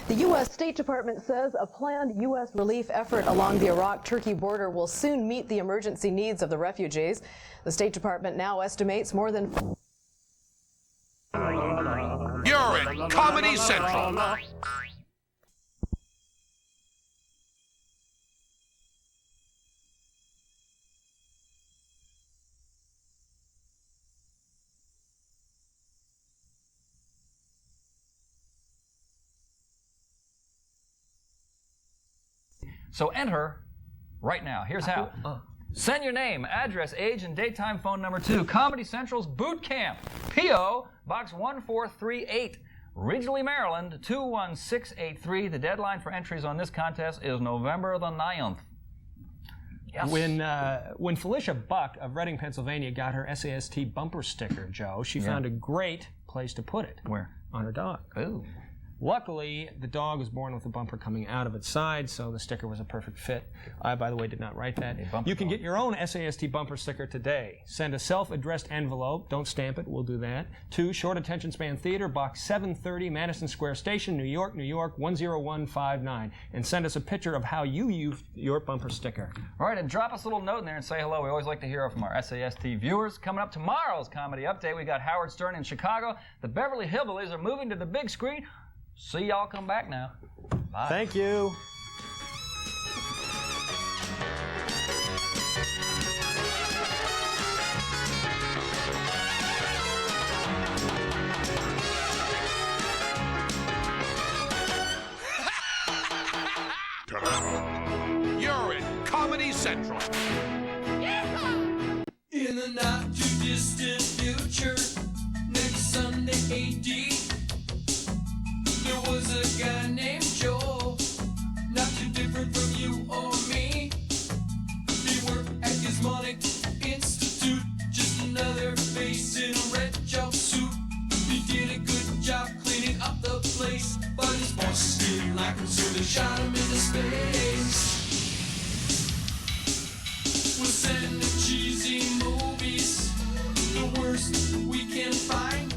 The U.S. State Department says a planned U.S. relief effort along the Iraq-Turkey border will soon meet the emergency needs of the refugees. The State Department now estimates more than... You're in Comedy Central. So enter right now. Here's how. Send your name, address, age, and daytime phone number to Comedy Central's Boot Camp. P.O. Box 1438, Ridgely, Maryland, 21683. The deadline for entries on this contest is November the 9th. Yes. When Felicia Buck of Reading, Pennsylvania got her SAST bumper sticker, Joe, she found a great place to put it. Where? On her dog. Ooh. Luckily, the dog was born with a bumper coming out of its side, so the sticker was a perfect fit. I, by the way, did not write that. You can get your own SAST bumper sticker today. Send a self-addressed envelope. Don't stamp it. We'll do that. To Short Attention Span Theater, Box 730, Madison Square Station, New York, 10159. And send us a picture of how you used your bumper sticker. All right, and drop us a little note in there and say hello. We always like to hear from our SAST viewers. Coming up tomorrow's Comedy Update, we got Howard Stern in Chicago. The Beverly Hillbillies are moving to the big screen. See y'all come back now. Bye. Thank you. You're in Comedy Central. In the not too distant future, next Sunday AD, there was a guy named Joel, not too different from you or me. He worked at Gizmonic Institute, just another face in a red jumpsuit. He did a good job cleaning up the place, but his bosses didn't like him, so they shot him into space. We'll send him cheesy movies, the worst we can find.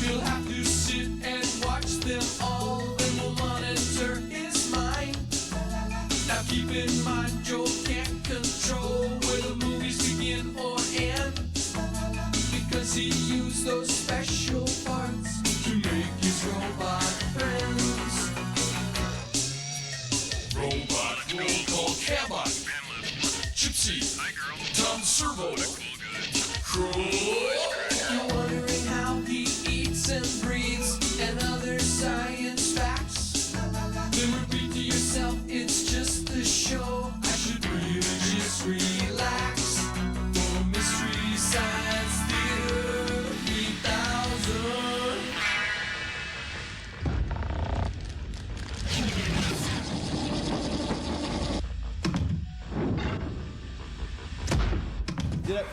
He'll have to sit and watch them all, then we'll monitor his mind. Now keep in mind, Joel can't control where the movies begin or end, because he used those special parts to make his robot friends. Robot roll call Cabot, Gypsy, Tom Servo, Crow. You're wondering how he eats and breathes and other science facts. Then repeat to yourself, it's just a show. I should really just relax. For Mystery Science Theater 3000.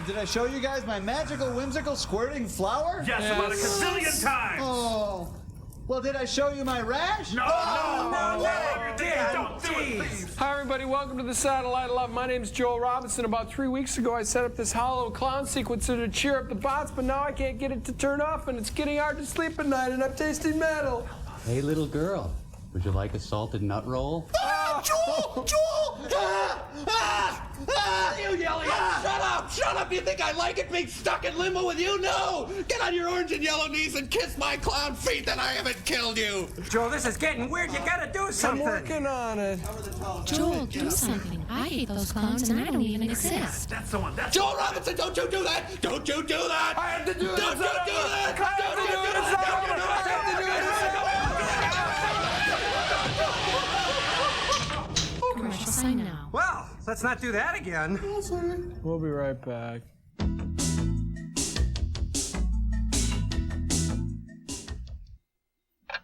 Did I show you guys my magical, whimsical, squirting flower? Yes, about a gazillion times. Oh. Well, did I show you my rash? No, don't do it, please. Hi, everybody. Welcome to the Satellite Love. My name's Joel Robinson. About 3 weeks ago, I set up this hollow clown sequencer to cheer up the bots, but now I can't get it to turn off, and it's getting hard to sleep at night, and I'm tasting metal. Hey, little girl, would you like a salted nut roll? Joel! You yelling! Shut up! You think I like it being stuck in limbo with you? No! Get on your orange and yellow knees and kiss my clown feet that I haven't killed you! Joel, this is getting weird. You gotta do something. I'm working on it. Joel, do something. I hate those clowns and I don't even exist. That's the one. That's Joel Robinson, don't you do that! Don't you do that! I have to do it. Don't you do that! Don't you do that! Don't you do that! Don't you do that! Commercial sign now. Well, let's not do that again. We'll be right back.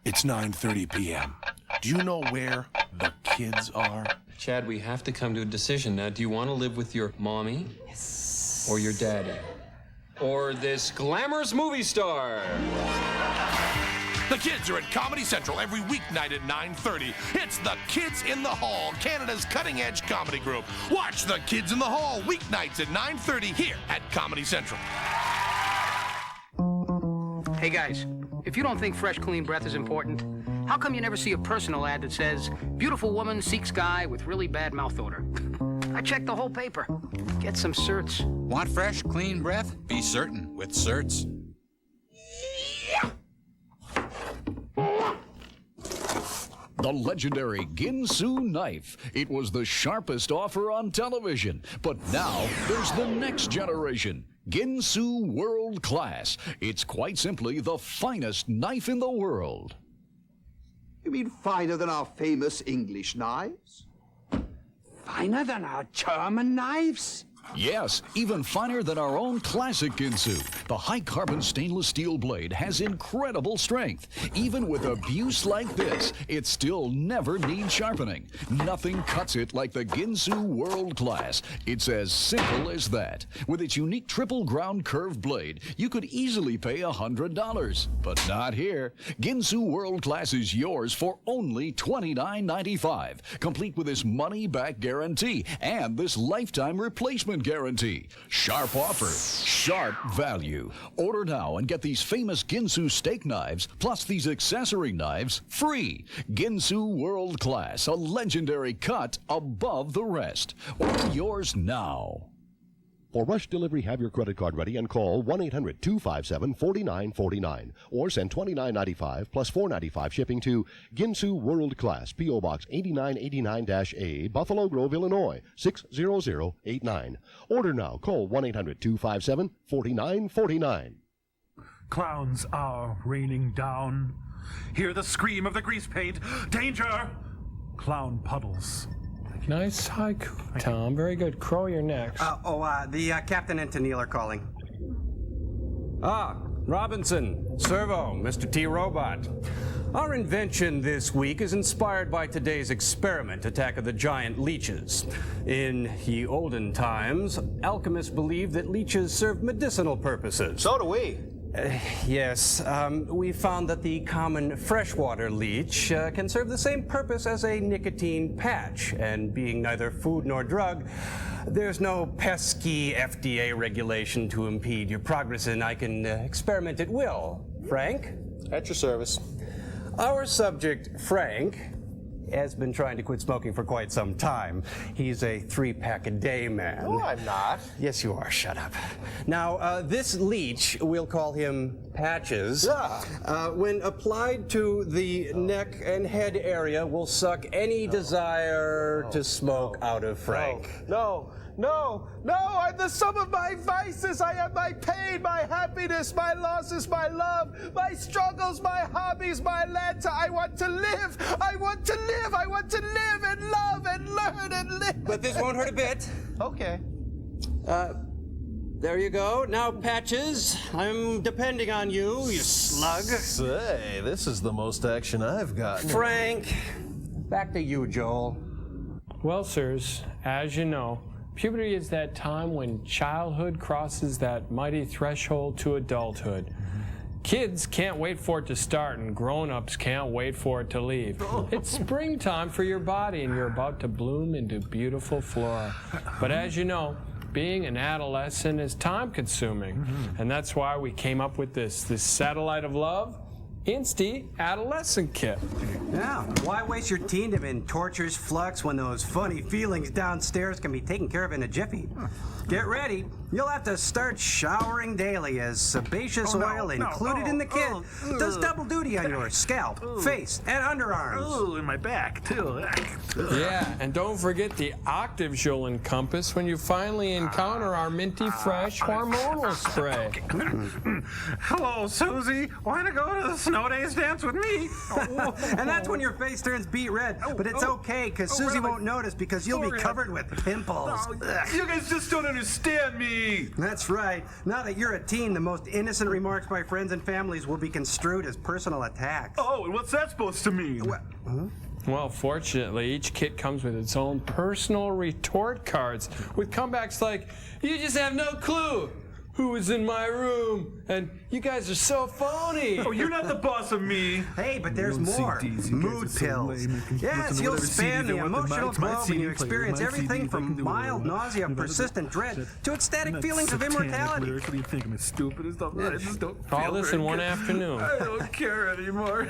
It's 9:30 p.m. Do you know where the kids are? Chad, we have to come to a decision now. Do you want to live with your mommy? Yes. Or your daddy? Or this glamorous movie star? The kids are at Comedy Central every weeknight at 9:30. It's the Kids in the Hall, Canada's cutting-edge comedy group. Watch the Kids in the Hall weeknights at 9:30 here at Comedy Central. Hey guys, if you don't think fresh, clean breath is important, How come you never see a personal ad that says, beautiful woman seeks guy with really bad mouth odor? I checked the whole paper. Get some certs. Want fresh, clean breath? Be certain with certs. The legendary Ginsu knife. It was the sharpest offer on television. But now, there's the next generation. Ginsu World Class. It's quite simply the finest knife in the world. You mean finer than our famous English knives? Finer than our German knives? Yes, even finer than our own classic Ginsu. The high-carbon stainless steel blade has incredible strength. Even with abuse like this, it still never needs sharpening. Nothing cuts it like the Ginsu World Class. It's as simple as that. With its unique triple ground curved blade, you could easily pay $100. But not here. Ginsu World Class is yours for only $29.95, complete with this money-back guarantee and this lifetime replacement guarantee. Sharp offer, sharp value. Order now and get these famous Ginsu steak knives plus these accessory knives free. Ginsu World Class, a legendary cut above the rest. Order yours now. For rush delivery, have your credit card ready and call 1-800-257-4949 or send $29.95 plus $4.95 shipping to Ginsu World Class, P.O. Box 8989-A, Buffalo Grove, Illinois 60089. Order now. Call 1-800-257-4949. Clowns are raining down. Hear the scream of the grease paint. Danger! Clown puddles. Nice haiku, Tom. Very good. Crow, you're next. The Captain and Tennille are calling. Robinson, Servo, Mr. T. Robot. Our invention this week is inspired by today's experiment, Attack of the Giant Leeches. In ye olden times, alchemists believed that leeches served medicinal purposes. So do we. Yes, we found that the common freshwater leech can serve the same purpose as a nicotine patch, and being neither food nor drug, there's no pesky FDA regulation to impede your progress, and I can experiment at will. Frank? At your service. Our subject, Frank, has been trying to quit smoking for quite some time. He's a 3-pack-a-day man. No, I'm not. Yes, you are. Shut up. Now, this leech, we'll call him Patches, when applied to the neck and head area, will suck any desire to smoke out of Frank. No, I'm the sum of my vices. I am my pain, my happiness, my losses, my love, my struggles, my hobbies, my Lanta. I want to live. I want to live. I want to live and love and learn and live. But this won't hurt a bit. Okay. There you go. Now, Patches, I'm depending on you, you slug. Say, this is the most action I've gotten. Frank, back to you, Joel. Well, sirs, as you know, puberty is that time when childhood crosses that mighty threshold to adulthood. Kids can't wait for it to start, and grown-ups can't wait for it to leave. It's springtime for your body, and you're about to bloom into beautiful flora. But as you know, being an adolescent is time-consuming, and that's why we came up with this satellite of love, Adolescent Kit. Yeah, why waste your teendom in torture's flux when those funny feelings downstairs can be taken care of in a jiffy? Get ready. You'll have to start showering daily as sebaceous oil included in the kit does double duty on your scalp, face, and underarms. Oh, in my back, too. Yeah, and don't forget the octaves you'll encompass when you finally encounter our minty fresh hormonal spray. Hello, Susie. Want to go to the snow days dance with me? And that's when your face turns beet red. But it's okay, because Susie won't notice because you'll be covered with pimples. You guys just don't understand me. That's right. Now that you're a teen, the most innocent remarks by friends and families will be construed as personal attacks. Oh, and what's that supposed to mean? Well, fortunately, each kit comes with its own personal retort cards with comebacks like, "You just have no clue." who is in my room? And you guys are so phony. Oh, you're not the boss of me. Hey, but there's more. Mood pills. Yes, you'll span the emotional globe and you experience everything from mild nausea, persistent dread, to ecstatic feelings of immortality. What do you think? I'm as stupid as stuff. I just don't feel All this very in one good. afternoon. I don't care anymore.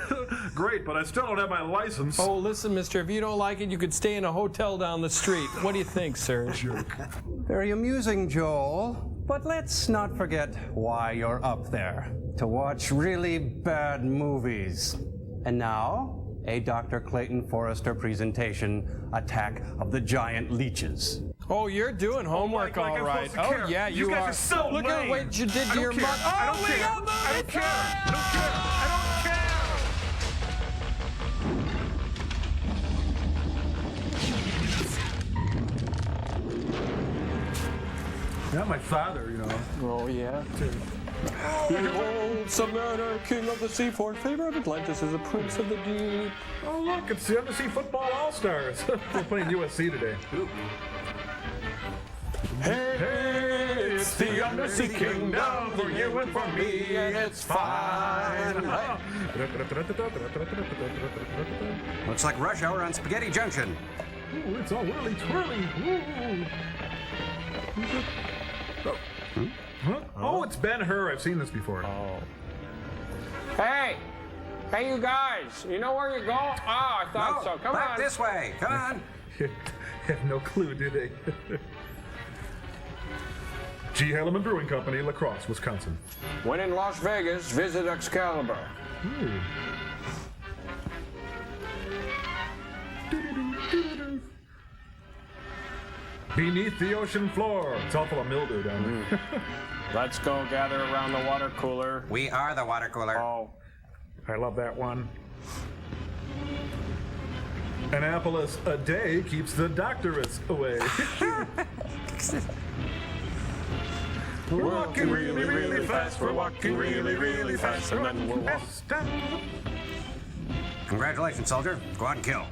Great, but I still don't have my license. Oh, listen, mister, if you don't like it, you could stay in a hotel down the street. What do you think, sir? Very amusing, Joel. But let's not forget why you're up there. To watch really bad movies. And now, a Dr. Clayton Forrester presentation, Attack of the Giant Leeches. Oh, you're doing homework like all I'm right. supposed to care. Oh, yeah, You you guys are. are so Look at lame. what you did I to your don't mother. care. I don't care. I don't care. I don't care. I don't care. Not my father, you know. Oh, yeah. Behold, Submarine, king of the sea, for favor of Atlantis is a prince of the deep. Oh, look, it's the MST Football All-Stars. They're playing USC today. Hey, it's the Undersea Kingdom for you and for me, and it's fine. Looks like rush hour on Spaghetti Junction. Ooh, it's all whirly twirly. Ooh. Huh? Oh, it's Ben-Hur. I've seen this before. Hey! Hey, you guys! You know where you're going? Oh, I thought so. Come back on. this way. Come on. Have no clue, do they? G. Hellerman Brewing Company, La Crosse, Wisconsin. When in Las Vegas, visit Excalibur. Beneath the ocean floor. It's all full of mildew down there. Let's go gather around the water cooler. We are the water cooler. Oh. I love that one. Annapolis a day keeps the doctoress away. We're walking really, really fast. We're walking really, really fast. And then we'll walk. Congratulations, soldier. Go out and kill.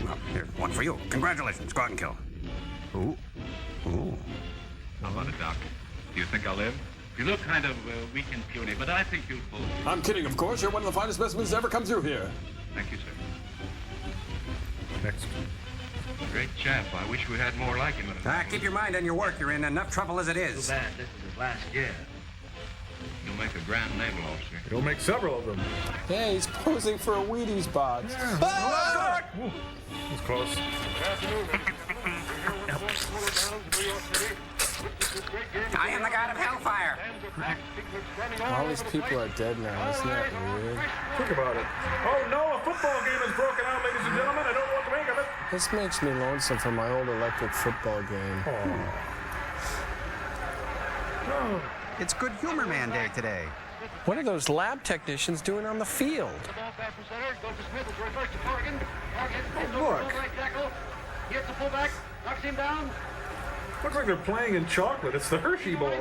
Well, here's one for you. Congratulations. Go out and kill. Ooh. Ooh. How about it, Doc? Do you think I'll live? You look kind of weak and puny, but I think you'll pull. I'm kidding, of course. You're one of the finest specimens to ever come through here. Thank you, sir. Next. Great chap. I wish we had more like him. Keep your mind on your work. You're in enough trouble as it is. Too bad this is his last year. You'll make a grand naval officer. You'll make several of them. Hey, he's posing for a Wheaties box. Ah! It's close. I am the god of hellfire. All these people are dead now. Isn't that weird? Think about it. Oh no, a football game is broken out, ladies and gentlemen. I don't know what to make of it. This makes me lonesome for my old electric football game. Oh. It's Good Humor Man Day today. What are those lab technicians doing on the field? Look. Looks like they're playing in chocolate. It's the Hershey Bowl.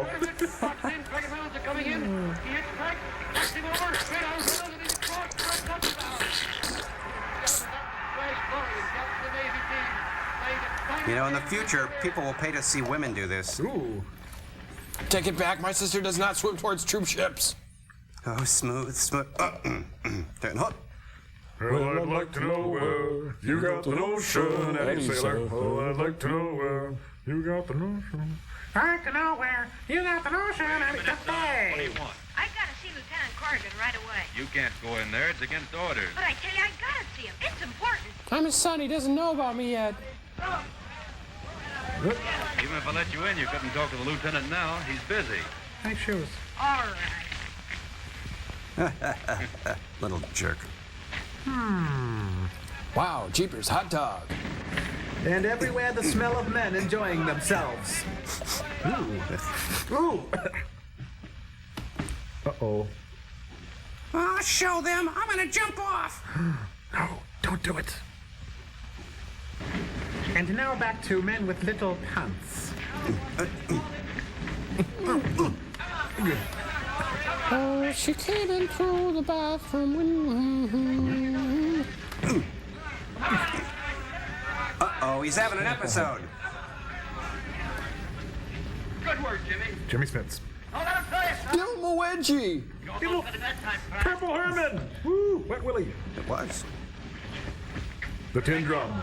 You know, in the future, people will pay to see women do this. Ooh. Take it back. My sister does not swim towards troop ships. Oh, smooth, smooth. Turn hook. Well, I'd like to know where you got the notion, Eddie Sailor. Oh, I'd like to know where you got the notion. I'd like to know where you got the notion, Eddie Sailor. What do you want? I gotta see Lieutenant Corrigan right away. You can't go in there. It's against orders. But I tell you, I gotta see him. It's important. I'm his son. He doesn't know about me yet. Even if I let you in, you couldn't talk to the lieutenant now. He's busy. Nice shoes. All right. Little jerk. Wow, jeepers, hot dog. And everywhere the smell of men enjoying themselves. Ooh. Ooh. Uh-oh. Oh, show them. I'm gonna jump off. No, don't do it. And now back to men with little pants. Oh, she came in through the bathroom window. Uh-oh, he's having an episode. Good work, Jimmy. Jimmy Smits. Give him a wedgie. Give him Purple Herman. Woo, Wet Willie. It was. The tin drum.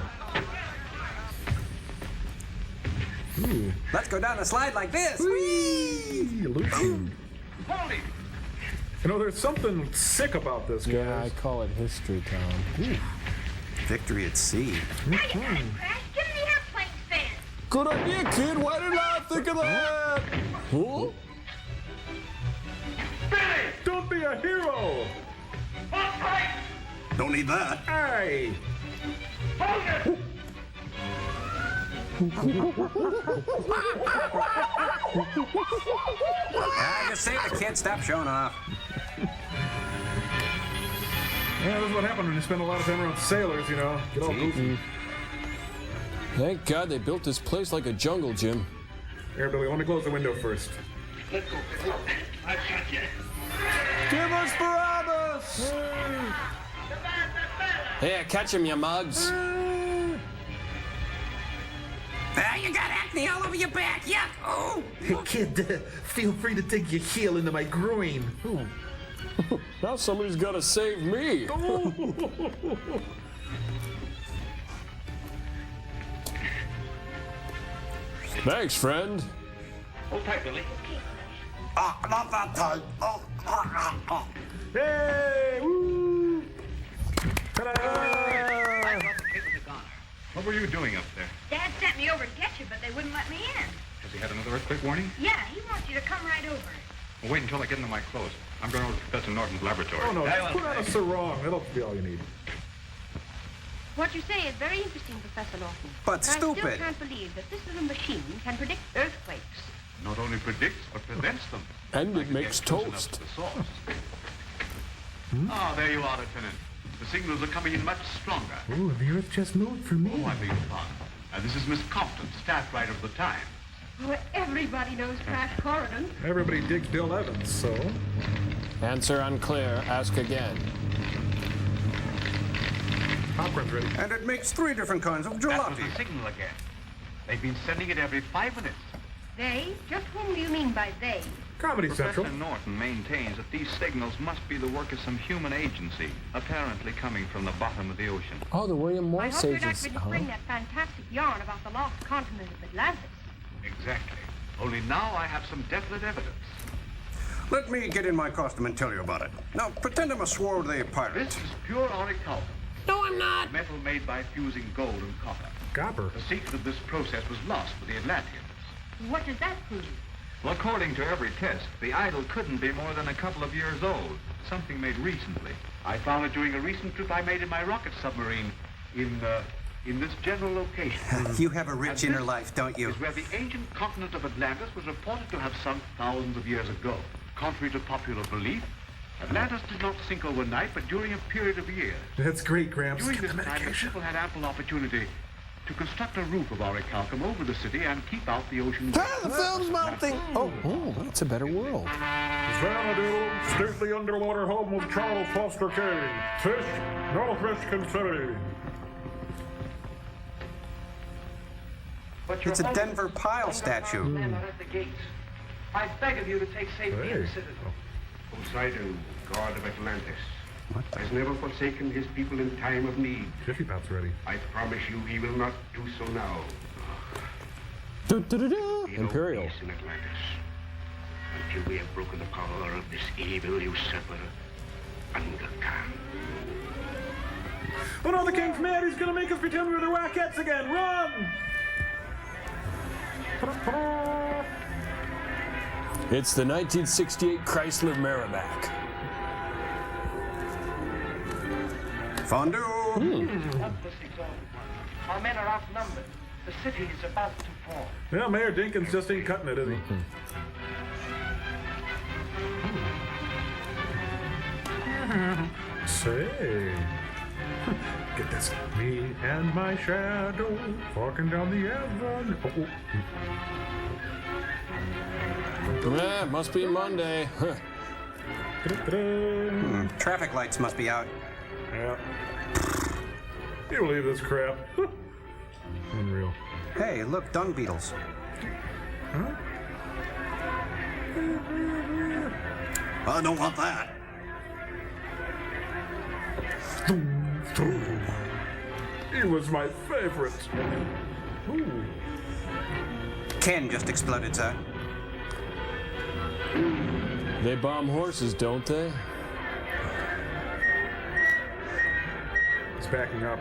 Ooh. Let's go down the slide like this. Whee! Lucy. You know, there's something sick about this, guys. Yeah, I call it history, Tom. Ooh. Victory at sea. Crash, get in the airplane stand. Good idea, kid. Why didn't I think of that? Huh? Don't be a hero. Don't need that. Hey. Just say the kid, stop showing off. Yeah, this is what happens when you spend a lot of time around sailors, you know. Get all goofy. Thank God they built this place like a jungle gym. Here, Billy, let me close the window first. Let's go. I've got you. Give us Barabbas! Here, catch him, you mugs. You got acne all over your back. Yuck. Oh. Hey, kid, feel free to dig your heel into my groin. Now somebody's got to save me. Thanks, friend. Hold tight, Billy. Not that tight. Hey! Woo! Ta-da! What were you doing up there? Dad sent me over to get you, but they wouldn't let me in. Has he had another earthquake warning? Yeah, he wants you to come right over. Well, wait until I get into my clothes. I'm going over to Professor Norton's laboratory. Oh, no, just put on a sarong. That'll be all you need. What you say is very interesting, Professor Norton. But I still stupid. can't believe that this little machine can predict earthquakes. Not only predicts, but prevents them. And it I makes get close enough toast. to the source. Ah, there you are, Lieutenant. The signals are coming in much stronger. Ooh, the Earth just moved for me. Oh, I beg your pardon. This is Miss Compton, staff writer of the Times. Oh, everybody knows Crash Corrigan. Everybody digs Bill Evans, so... Answer unclear. Ask again. Popcorn's ready. And it makes 3 different kinds of That was gelati. the signal again. They've been sending it every 5 minutes. They? Just whom do you mean by they? Comedy Professor Central. Norton maintains that these signals must be the work of some human agency, apparently coming from the bottom of the ocean. Oh, the William I Morris hope you're not agency. going to bring that fantastic yarn about the lost continent of Atlantis. Exactly. Only now I have some definite evidence. Let me get in my costume and tell you about it. Now, pretend I'm a swarthy pirate. This is pure orichalcum. No, I'm not. Metal made by fusing gold and copper. Copper. The secret of this process was lost with the Atlanteans. What does that prove? Well, according to every test, the idol couldn't be more than a couple of years old. Something made recently. I found it during a recent trip I made in my rocket submarine in this general location. You have a rich inner life, don't you? Is where the ancient continent of Atlantis was reported to have sunk thousands of years ago. Contrary to popular belief, Atlantis did not sink overnight, but during a period of years. That's great, Gramps. During Get this the time, the medication. people had ample opportunity to construct a roof of orichalcum over the city and keep out the ocean. Ah, the film's melting. Oh, that's a better world. Xanadu, stately underwater home of Charles Foster Kane. Fish, no fish can say. It's a Denver Pile statue. Men are at the gates. I beg of you to take safety in the citadel. Poseidon, god of Atlantis, has never forsaken his people in time of need. Jiffy Pop's ready. I promise you he will not do so now. Imperial. Peace in Atlantis, until we have broken the power of this evil usurper, Khan. Oh no, the king's mad! He's gonna make us pretend we're the Rockettes again! Run! It's the 1968 Chrysler Merrimack. Fondue! Our men are outnumbered. The city is about to fall. Yeah, Mayor Dinkins just ain't cutting it, is he? Say, get this. Me and my shadow walking down the avenue. Yeah, must be Monday. Traffic lights must be out. Yeah. You believe this crap? Unreal. Hey, look, dung beetles. Huh? I don't want that. He was my favorite. Ooh. Ken just exploded, sir. They bomb horses, don't they? It's backing up.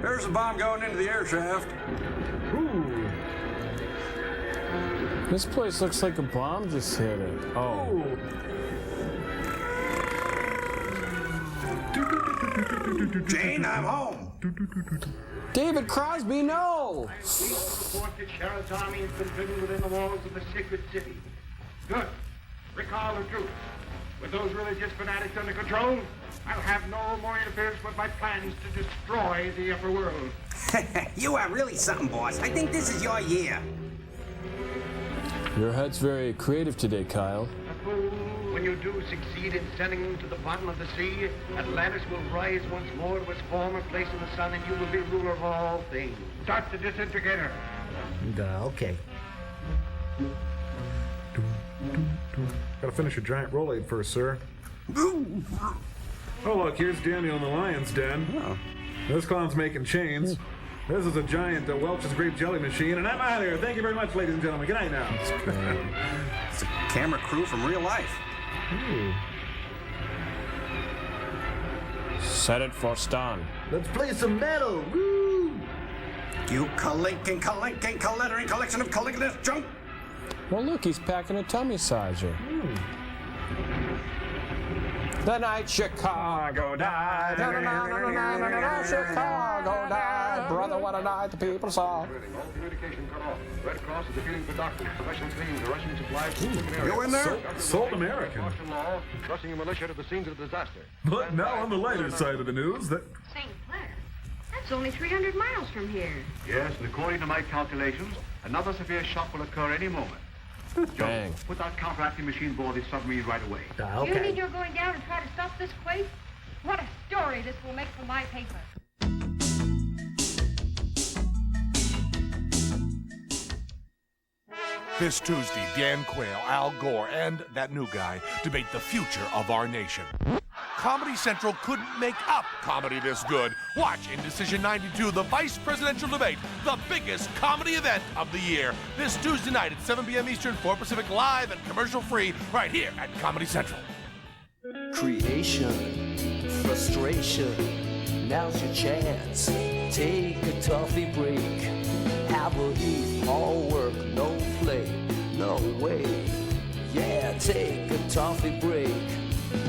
There's a bomb going into the air shaft. Ooh. This place looks like a bomb just hit it. Oh. Jane, I'm home. David Crosby, no! Report that Sheriff's army has been driven within the walls of the sacred city. Good. Recall the troops. With those religious fanatics under control, I'll have no more interference with my plans to destroy the upper world. You are really something, boss. I think this is your year. Your head's very creative today, Kyle. When you do succeed in sending them to the bottom of the sea, Atlantis will rise once more to its former place in the sun, and you will be ruler of all things. Start the disintegrator. Okay. Gotta finish a giant roll-aid first, sir. Oh, look, here's Daniel in the lion's den. Oh. This clown's making chains. This is a giant Welch's grape jelly machine, and I'm out of here. Thank you very much, ladies and gentlemen. Good night now. It's a camera crew from real life. Ooh. Set it for Stan. Let's play some metal. Woo! You collecting collection of collecting junk. Well, look, he's packing a tummy sizer. The night Chicago died. Chicago died. Brother, what a night the people saw. All communication cut off. Red Cross is appealing for doctors, professional teams, the Russian supplies. You in there? Sold American. Law, rushing a militia to the scenes of the disaster. But now on the lighter side of the news, that... St. Clair? That's only 300 miles from here. Yes, and according to my calculations, another severe shock will occur any moment. Bang. Put that counteracting machine aboard this submarine right away. Do you mean you're going down and try to stop this quake? What a story this will make for my paper. This Tuesday, Dan Quayle, Al Gore, and that new guy debate the future of our nation. Comedy Central couldn't make up comedy this good. Watch Indecision 92, the vice presidential debate, the biggest comedy event of the year. This Tuesday night at 7 p.m. Eastern, 4 Pacific, live and commercial-free, right here at Comedy Central. Creation, frustration, now's your chance. Take a toffee break. Have a heat, all work, no play, no way. Yeah, take a toffee break.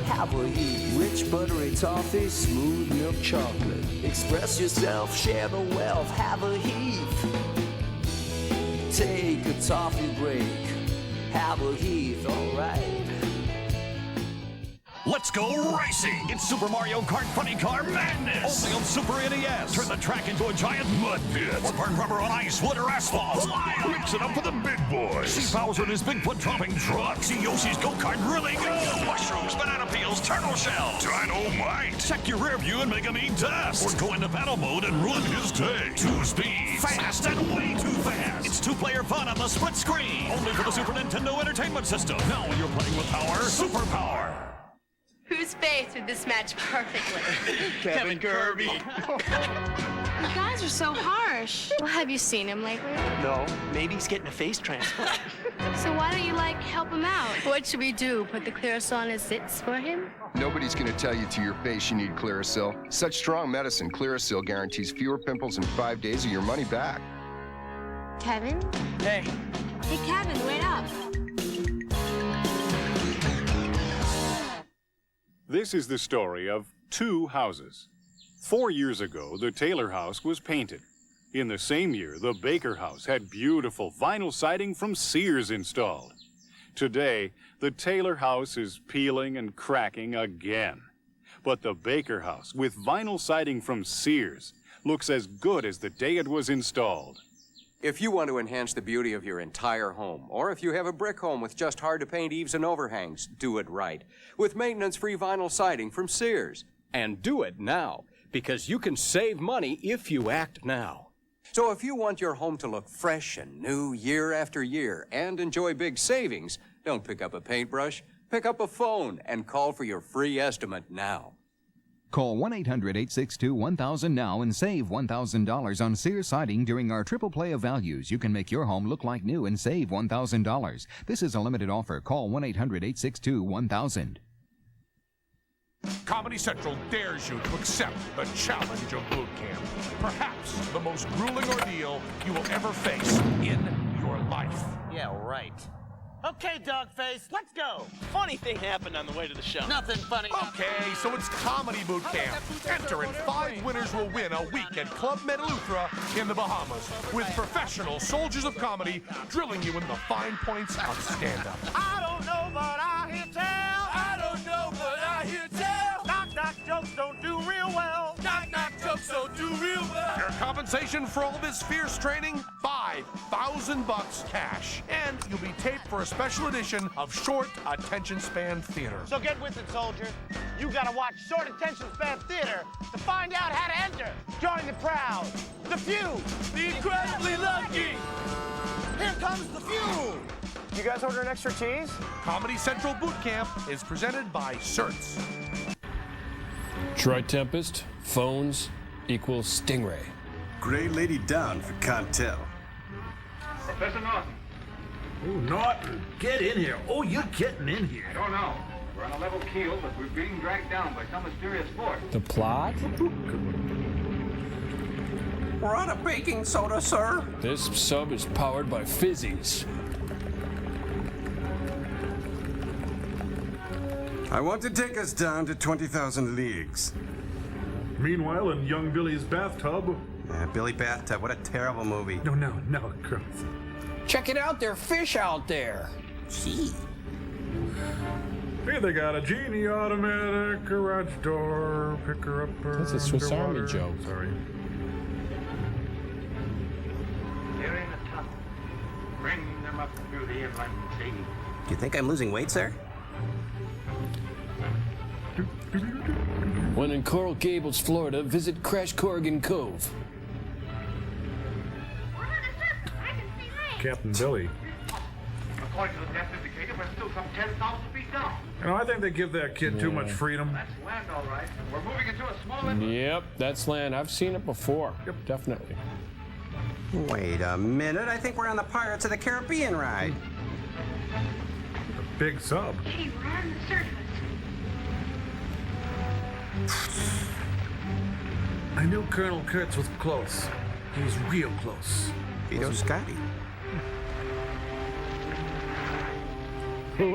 Have a heat, rich buttery toffee, smooth milk chocolate. Express yourself, share the wealth, have a heat. Take a toffee break. Have a heat, alright. Let's go racing! It's Super Mario Kart Funny Car Madness! Only on Super NES! Turn the track into a giant mud pit! Or burn rubber on ice, wood, or asphalt! Mix it up with the big boys! See Bowser in his Bigfoot-dropping truck! See Yoshi's go-kart really go! Mushrooms, banana peels, turtle shells! Dynamite! Check your rear view and make him eat dust! Or go into battle mode and ruin his day! 2 speeds! Fast and way too fast! It's 2-player fun on the split screen! Only for the Super Nintendo Entertainment System! Now you're playing with power, super power! Whose face would this match perfectly? Kevin Kirby. You guys are so harsh. Well, have you seen him lately? No, maybe he's getting a face transplant. So why don't you, help him out? What should we do? Put the Clearasil on his zits for him? Nobody's going to tell you to your face you need Clearasil. Such strong medicine, Clearasil guarantees fewer pimples in 5 days or your money back. Kevin? Hey. Hey, Kevin, wait up. This is the story of 2 houses. 4 years ago, the Taylor house was painted. In the same year, the Baker house had beautiful vinyl siding from Sears installed. Today, the Taylor house is peeling and cracking again. But the Baker house, with vinyl siding from Sears, looks as good as the day it was installed. If you want to enhance the beauty of your entire home, or if you have a brick home with just hard-to-paint eaves and overhangs, do it right with maintenance-free vinyl siding from Sears. And do it now, because you can save money if you act now. So if you want your home to look fresh and new year after year and enjoy big savings, don't pick up a paintbrush, Pick up a phone and call for your free estimate now. Call 1-800-862-1000 now and save $1,000 on Sears siding during our triple play of values. You can make your home look like new and save $1,000. This is a limited offer. Call 1-800-862-1000. Comedy Central dares you to accept the challenge of boot camp. Perhaps the most grueling ordeal you will ever face in your life. Yeah, right. Okay, Dogface, let's go. Funny thing happened on the way to the show. Nothing funny. Okay, so it's Comedy Boot Camp. Enter and 5 winners will win a week at Club Metalluthra in the Bahamas with professional soldiers of comedy drilling you in the fine points of stand-up. I don't know, but I hear tell. I don't know, but I hear tell. Knock-knock jokes don't do real well. Knock-knock jokes don't do real well. Your compensation for all this fierce training? $5,000 cash. And you'll be taped for a special edition of Short Attention Span Theater. So get with it, soldier. You gotta watch Short Attention Span Theater to find out how to enter. Join the proud, the few, the incredibly lucky. Here comes the few. You guys order an extra cheese? Comedy Central Boot Camp is presented by Certs. Tri-Tempest, phones equals Stingray. Gray lady down for Cantel. Professor Norton. Ooh, Norton, get in here. Oh, you're getting in here. I don't know. We're on a level keel, but we're being dragged down by some mysterious force. The plot? We're on a baking soda, sir. This sub is powered by fizzies. I want to take us down to 20,000 leagues. Meanwhile, in young Billy's bathtub. Billy Bathtub, what a terrible movie. No, gross. Check it out, there are fish out there. Gee. Hey, they got a genie automatic garage door, picker upper. That's a Swiss underwater. Army joke. Sorry. They're in the tunnel. Bring them up through the inland sea. Do you think I'm losing weight, sir? When in Coral Gables, Florida, visit Crash Corrigan Cove. Captain Billy. According to the depth indicator, we're still some 10,000 feet down. You know, I think they give that kid too much freedom. That's land, all right. We're moving into a small inlet. Yep, that's land. I've seen it before. Yep, definitely. Wait a minute. I think we're on the Pirates of the Caribbean ride. A big sub. Hey, we're on the surface. I knew Colonel Kurtz was close. He was real close. Vito Scotty. The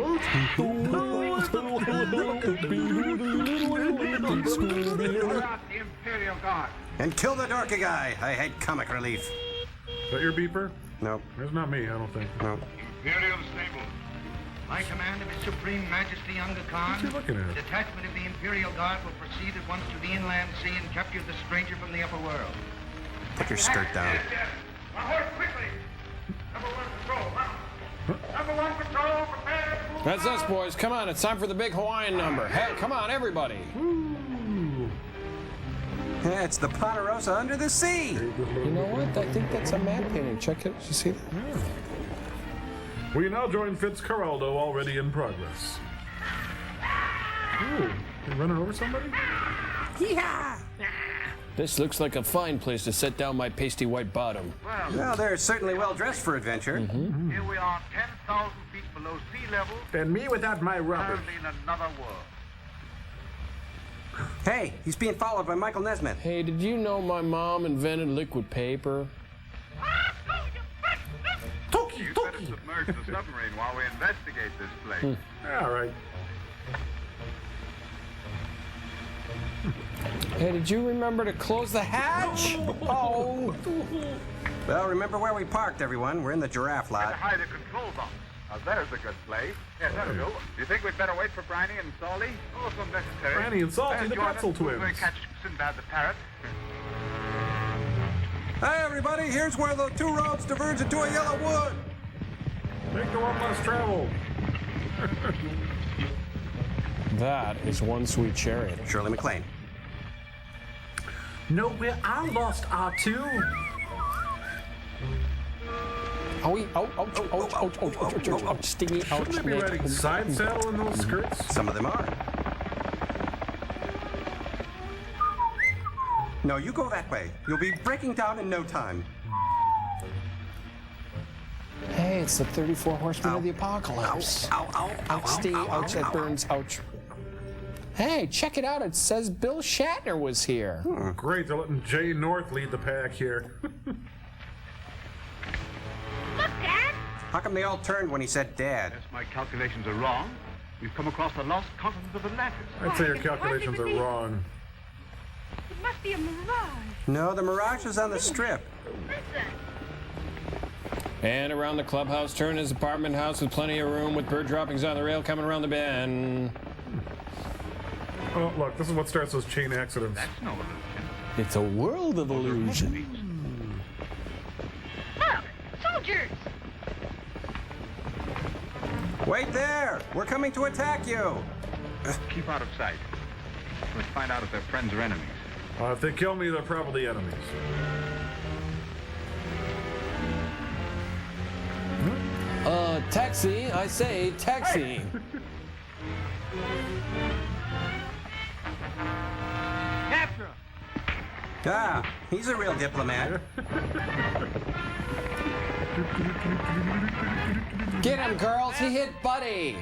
Imperial Guard. And kill the dorky guy. I hate comic relief. Is that your beeper? Nope. That's not me, I don't think. No. Imperial Stable. By command of His Supreme Majesty Unga Khan, What you looking at? the detachment of the Imperial Guard will proceed at once to the inland sea and capture the stranger from the upper world. Put your skirt down. Now, horse, quickly! Number 1 patrol, now. Number 1 patrol, prepare to move. That's us, boys. Come on, it's time for the big Hawaiian number. Hey, come on, everybody. Yeah, it's the Ponderosa under the sea. You know what? I think that's a map painting. Check it. You see that? Yeah. We now join Fitzcarraldo, already in progress. Ooh, you running over somebody? Yeehaw! This looks like a fine place to set down my pasty white bottom. Well, they're certainly well dressed for adventure. Here we are, 10,000 feet below sea level. And me without my rubber. Apparently in another world. Hey, he's being followed by Michael Nesmith. Hey, did you know my mom invented liquid paper? You better submerge the submarine while we investigate this place. All right. Hey, did you remember to close the hatch? Oh. Well, remember where we parked, everyone. We're in the giraffe Better lot. hide the control box. Now, there's a good place. Yes, that'll do. Do you think we'd better wait for Briny and Salty? Oh, if unnecessary. Briny and Salty, the Join us. pretzel twins. We'll catch Sinbad the parrot. Hey, everybody, here's where the two roads diverge into a yellow wood. Make the one less travel. That is one sweet chariot. Shirley MacLaine. No, I lost R2. Owie, ouch, ouch, ouch, ouch, ouch, ouch, ouch, ouch, stingy, ouch. Shouldn't they be riding side saddle in those skirts? Some of them are. No, you go that way. You'll be breaking down in no time. Hey, it's the 34 horsemen of the apocalypse. Ow, ow, ow, Ouch, stingy, ow, ow, ouch, that ow, burns, ouch. Hey, check it out. It says Bill Shatner was here. Great, they're letting Jay North lead the pack here. Look, Dad! How come they all turned when he said Dad? Unless my calculations are wrong, we've come across the lost continent of Atlantis. I'd say your calculations are wrong. It must be a mirage. No, the Mirage is on the strip. Listen. And around the clubhouse turn is apartment house with plenty of room with bird droppings on the rail coming around the bend. Oh, look, this is what starts those chain accidents. That's no illusion. It's a world of illusion. Look! Soldiers! Wait there! We're coming to attack you! Keep out of sight. Let's find out if they're friends or enemies. If they kill me, they're probably enemies. Taxi, I say taxi. Capture him. Ah, he's a real diplomat. Get him, girls. He hit Buddy.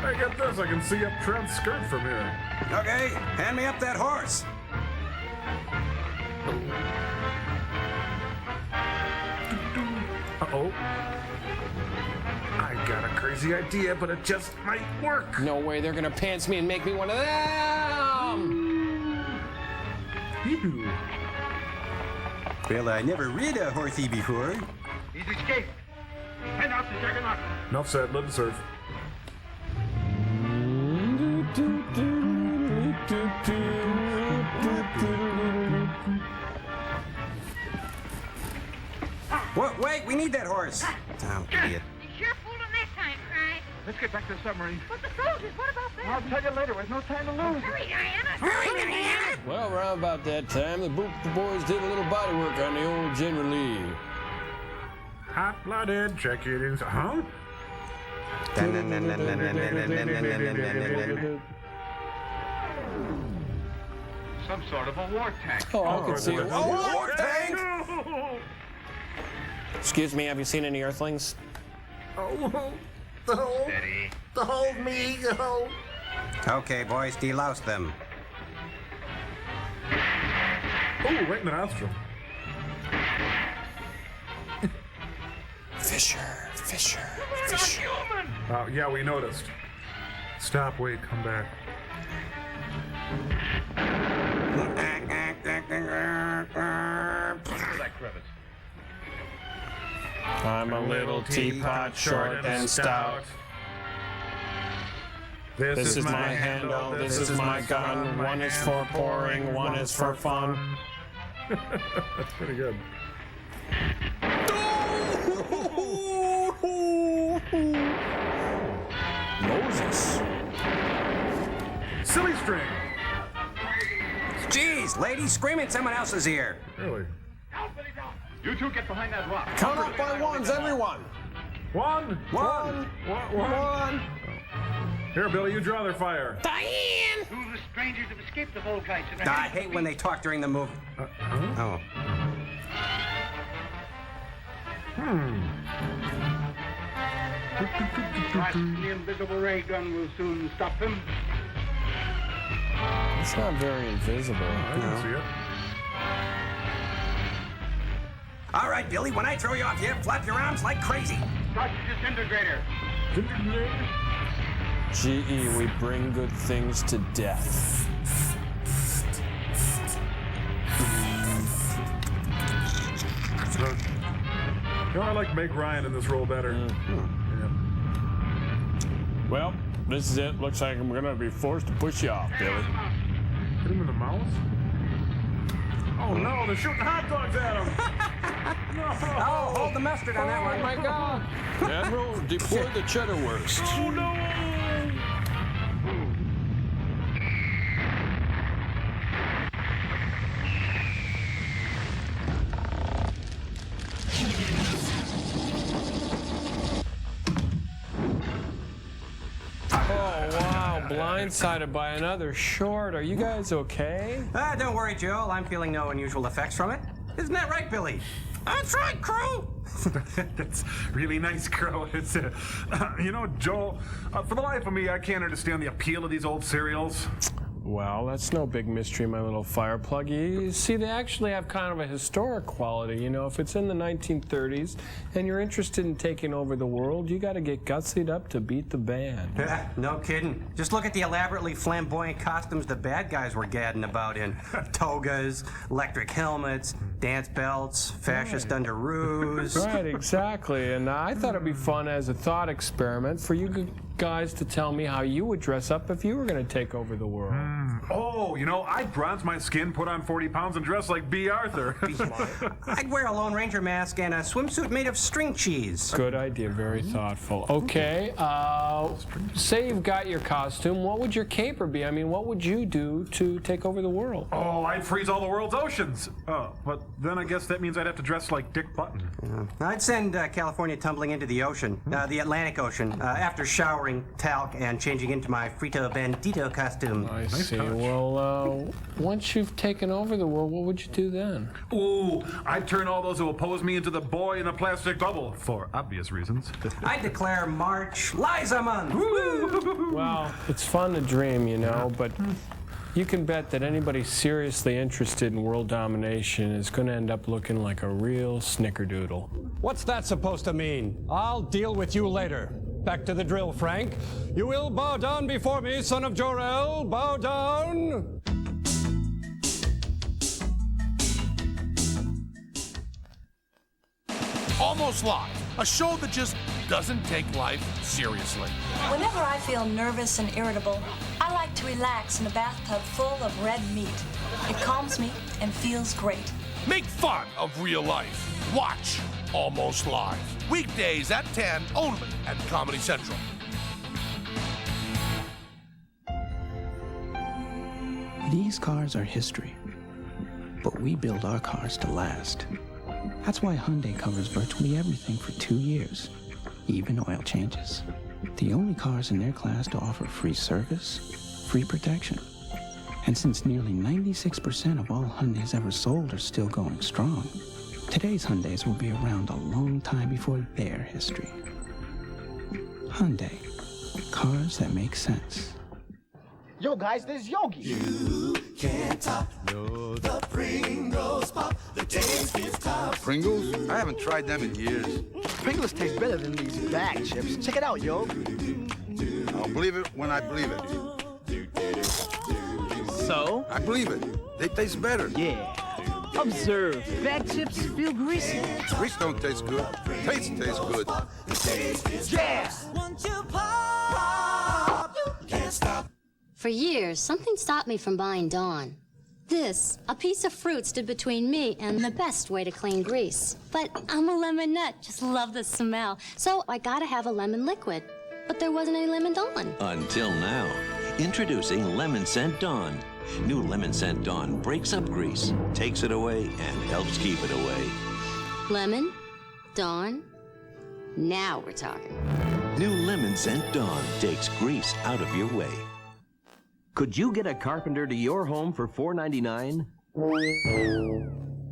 I get this. I can see up Trent's skirt from here. Okay, hand me up that horse. Uh-oh. I got a crazy idea, but it just might work. No way. They're gonna pants me and make me one of them. Ew. Well, I never read a horsey before. He's escaped. Head out to Juggernaut. Enough said. Let him surf. What? Wait, we need that horse. Oh, idiot. You sure fooled him that time, Cry. Let's get back to the submarine. But the soldiers, what about them? I'll tell you later. There's no time to lose. Hurry, Diana! Hurry, Diana! Well, around about that time, the boys did a little body work on the old General Lee. Hot-blooded, check it in. Huh? Some sort of a war tank. Oh, I can see it. Oh, war tank! Excuse me, have you seen any Earthlings? Oh, hold. Steady. Hold me. Hold. Okay, boys, delouse them. Oh, right in the nostril. Fisher, Fisher, We're not human! Yeah, we noticed. Stop, wait, come back. That crevice. I'm a little teapot, short and stout. This is my handle, this is my gun. One is for pouring, one is for fun. That's pretty good. Moses. Silly string. Jeez, lady, screaming someone else is here. Really? You two get behind that rock. Count up by ones, everyone. One. Here, Billy, you draw their fire. Diane! Two of the strangers have escaped the Volkites. And I hate when they talk during the move. Oh. Perhaps the invisible ray gun will soon stop them. It's not very invisible. I can see it. All right, Billy, when I throw you off, you flap your arms like crazy. Start the disintegrator. GE, we bring good things to death. You know, I like Meg Ryan in this role better. Yeah. Well, this is it. Looks like I'm gonna be forced to push you off, Billy. Hit him in the mouth? Oh no, they're shooting hot dogs at him! No! Oh, hold the mustard on that one. Oh my God! Admiral, deploy the cheddar wurst. Oh no! blindsided by another short. Are you guys okay? Don't worry, Joel. I'm feeling no unusual effects from it. Isn't that right, Billy? That's right, Crow. That's really nice, Crow. It's, you know, Joel, for the life of me, I can't understand the appeal of these old cereals. Well, that's no big mystery, my little fire plug. You see, they actually have kind of a historic quality. You know, if it's in the 1930s and you're interested in taking over the world, you got to get gutsied up to beat the band. Yeah, no kidding. Just look at the elaborately flamboyant costumes the bad guys were gadding about in. Togas, electric helmets, dance belts, fascist underoos. Right, exactly. And I thought it'd be fun as a thought experiment for you guys to tell me how you would dress up if you were going to take over the world. Oh, you know, I'd bronze my skin, put on 40 pounds, and dress like B. Arthur. I'd wear a Lone Ranger mask and a swimsuit made of string cheese. Good idea, very thoughtful. Okay, say you've got your costume, what would your caper be? I mean, what would you do to take over the world? Oh, I'd freeze all the world's oceans. But then I guess that means I'd have to dress like Dick Button. I'd send California tumbling into the ocean, the Atlantic Ocean, after showering, talc, and changing into my Frito Bandito costume. I see. Well, once you've taken over the world, what would you do then? Ooh, I'd turn all those who oppose me into the boy in a plastic bubble, for obvious reasons. I'd declare March Liza Month. Well, it's fun to dream, you know, but you can bet that anybody seriously interested in world domination is going to end up looking like a real snickerdoodle. What's that supposed to mean? I'll deal with you later. Back to the drill, Frank. You will bow down before me, son of Jor-El. Bow down. Almost Live, a show that just doesn't take life seriously. Whenever I feel nervous and irritable, I like to relax in a bathtub full of red meat. It calms me and feels great. Make fun of real life. Watch Almost Live. Weekdays at 10, only at Comedy Central. These cars are history, but we build our cars to last. That's why Hyundai covers virtually everything for 2 years, even oil changes. The only cars in their class to offer free service, free protection. And since nearly 96% of all Hyundais ever sold are still going strong, today's Hyundais will be around a long time before their history. Hyundai, cars that make sense. Yo, guys, there's Yogi. You can't top the Pringles pop. The taste is top. Pringles? I haven't tried them in years. Pringles taste better than these bag chips. Check it out, yo. I'll believe it when I believe it. So? I believe it. They taste better. Yeah. Observe. Bag chips feel greasy. Grease don't taste good. Taste tastes good. Yeah! Once you pop, you can't stop. For years, something stopped me from buying Dawn. This, a piece of fruit, stood between me and the best way to clean grease. But I'm a lemon nut, just love the smell. So I gotta have a lemon liquid. But there wasn't any lemon Dawn. Until now. Introducing Lemon Scent Dawn. New Lemon Scent Dawn breaks up grease, takes it away, and helps keep it away. Lemon, Dawn, now we're talking. New Lemon Scent Dawn takes grease out of your way. Could you get a carpenter to your home for $4.99?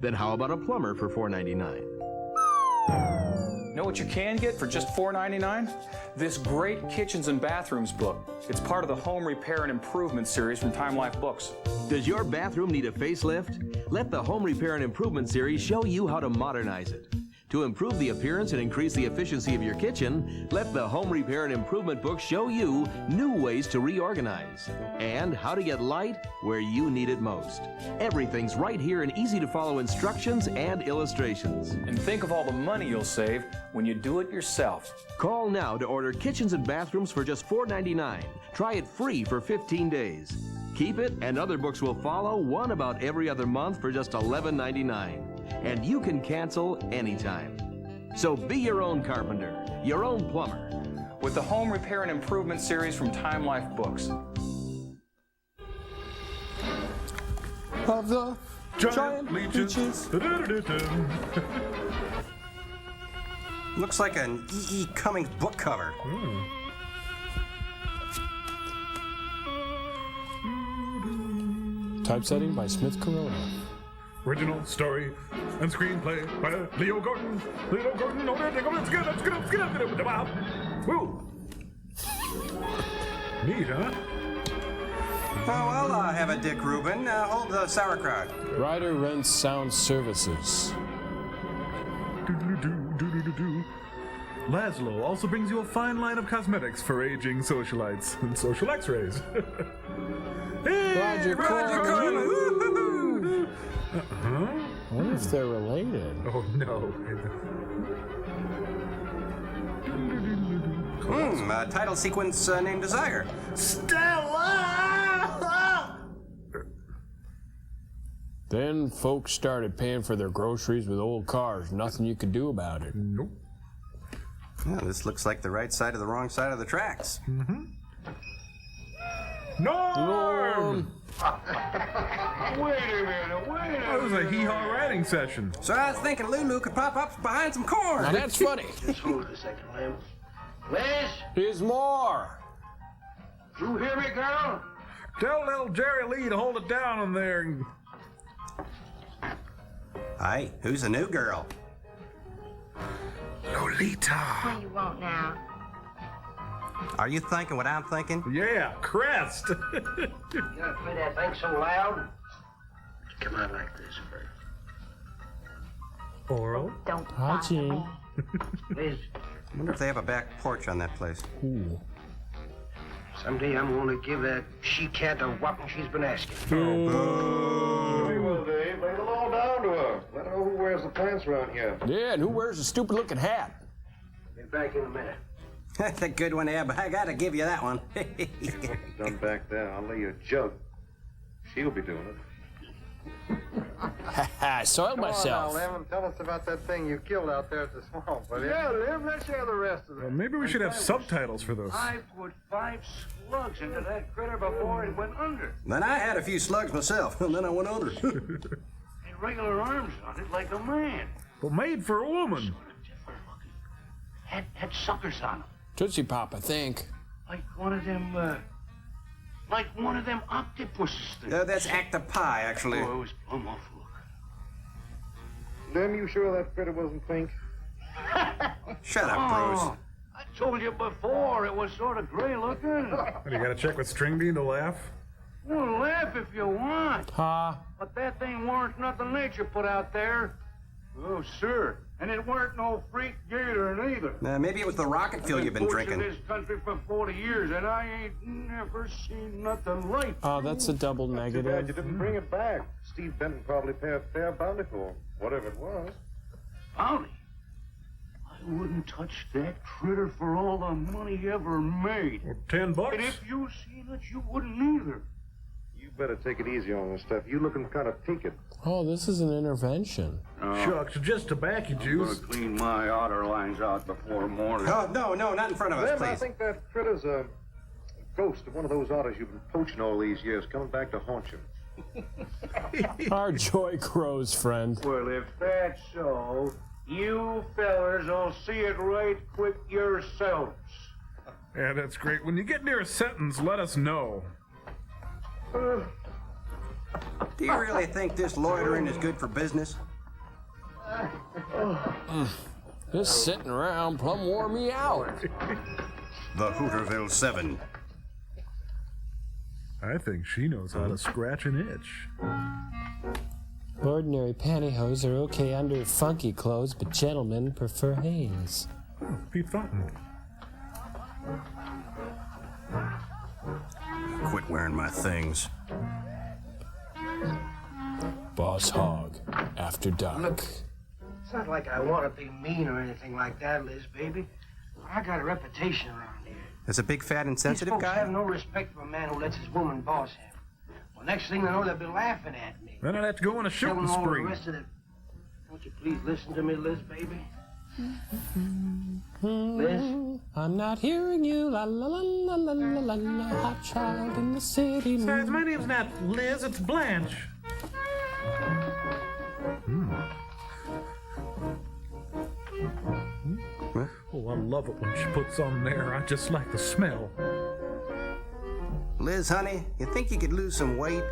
Then how about a plumber for $4.99? Know what you can get for just $4.99? This great kitchens and bathrooms book. It's part of the Home Repair and Improvement series from Time Life Books. Does your bathroom need a facelift? Let the Home Repair and Improvement series show you how to modernize it. To improve the appearance and increase the efficiency of your kitchen, let the Home Repair and Improvement book show you new ways to reorganize and how to get light where you need it most. Everything's right here in easy-to-follow instructions and illustrations. And think of all the money you'll save when you do it yourself. Call now to order kitchens and bathrooms for just $4.99. Try it free for 15 days. Keep it, and other books will follow, one about every other month for just $11.99. And you can cancel anytime. So be your own carpenter, your own plumber. With the Home Repair and Improvement series from Time Life Books. Of the giant leeches. Looks like an E.E. Cummings book cover. Typesetting by Smith Corona. Original story and screenplay by Leo Gordon. Leo Gordon, no, let's get it. Woo! Neat, huh? Oh, well, I'll have a Dick Rubin. Hold the sauerkraut. Ryder Rents Sound Services. Do-do-do-do-do-do-do. Laszlo also brings you a fine line of cosmetics for aging socialites and social x-rays. Hey, Roger Corman. Woo-hoo-hoo. Uh-huh. I wonder if they're related. Oh, no. A title sequence named Desire. Stella! Then folks started paying for their groceries with old cars. Nothing you could do about it. Nope. Yeah, this looks like the right side of the wrong side of the tracks. Mm-hmm. Norm! Wait a minute. That was a hee-haw writing session. So I was thinking Lulu could pop up behind some corn. Now that's funny. Just hold a second, Lem. Liz? Here's more. You hear me, girl? Tell little Jerry Lee to hold it down in there. Hi, who's the new girl? Lolita. What do you want now? Are you thinking what I'm thinking? Yeah, Crest. You gotta play that thing so loud. Come on like this, Bert. Oral. Don't Hi, Gene. Liz, I wonder if they have a back porch on that place. Ooh. someday I'm gonna give that she-cat a whopping she's been asking. Very well, Dave. Lay the law down to her. Let her know who wears the pants around here. Yeah, and who wears a stupid-looking hat? Be back in a minute. That's a good one, Ab. I gotta give you that one. Done back there. I'll lay you a jug. She'll be doing it. I soiled myself. Come on now, Lim, tell us about that thing you killed out there at the swamp, will you? Yeah, Lim, let's hear the rest of it. Well, maybe we should have subtitles for those. I put 5 slugs into that critter before it went under. Then I had a few slugs myself, and then I went under. Had regular arms on it like a man. But made for a woman. Had suckers on them. Tootsie Pop, I think. Like one of them octopuses things. No, that's octopi, actually. Oh, it was plumb awful. Lim, you sure that critter wasn't pink? Shut up, Bruce. I told you before, it was sort of gray looking. What, you gotta check with String Bean to laugh? Well, laugh if you want. Ha. But that thing weren't nothing nature put out there. Oh, sir. And it weren't no freak gator neither. Maybe it was the rocket fuel you've been drinking. I've been in this country for 40 years, and I ain't never seen nothing like. Oh, that's a double Too bad you negative. didn't bring it back. Steve Benton probably paid a fair bounty for it, whatever it was. Bounty? I wouldn't touch that critter for all the money ever made. Well, $10. And if you seen it, you wouldn't either. You better take it easy on this stuff. You looking kind of peaked. Oh, this is an intervention. Shucks, just tobacco juice. I'm gonna clean my outer lines out before morning. Oh, no, not in front of us, Lim, I please. think that critter's a ghost of one of those otters you've been poaching all these years, coming back to haunt you. Our joy grows, friend. Well, if that's so, you fellers will see it right quick yourselves. Yeah, that's great. When you get near a sentence, let us know. Do you really think this loitering is good for business? This sitting around plumb wore me out. The Hooterville 7. I think she knows how to scratch an itch. Ordinary pantyhose are okay under funky clothes, but gentlemen prefer Hanes. Pete Thornton. Quit wearing my things. Boss Hog, After Dark. Look, it's not like I want to be mean or anything like that, Liz, baby. I got a reputation around here. As a big, fat, These insensitive folks guy? have no respect for a man who lets his woman boss him. Well, next thing they know, they'll be laughing at me. Then I'd have to go on a shooting Telling all the spree. rest of the... Won't you please listen to me, Liz, baby? Liz? I'm not hearing you, la la la la la la la la, hot child in the city. Besides, my name's not Liz, it's Blanche. Oh, I love it when she puts on there. I just like the smell. Liz, honey, you think you could lose some weight?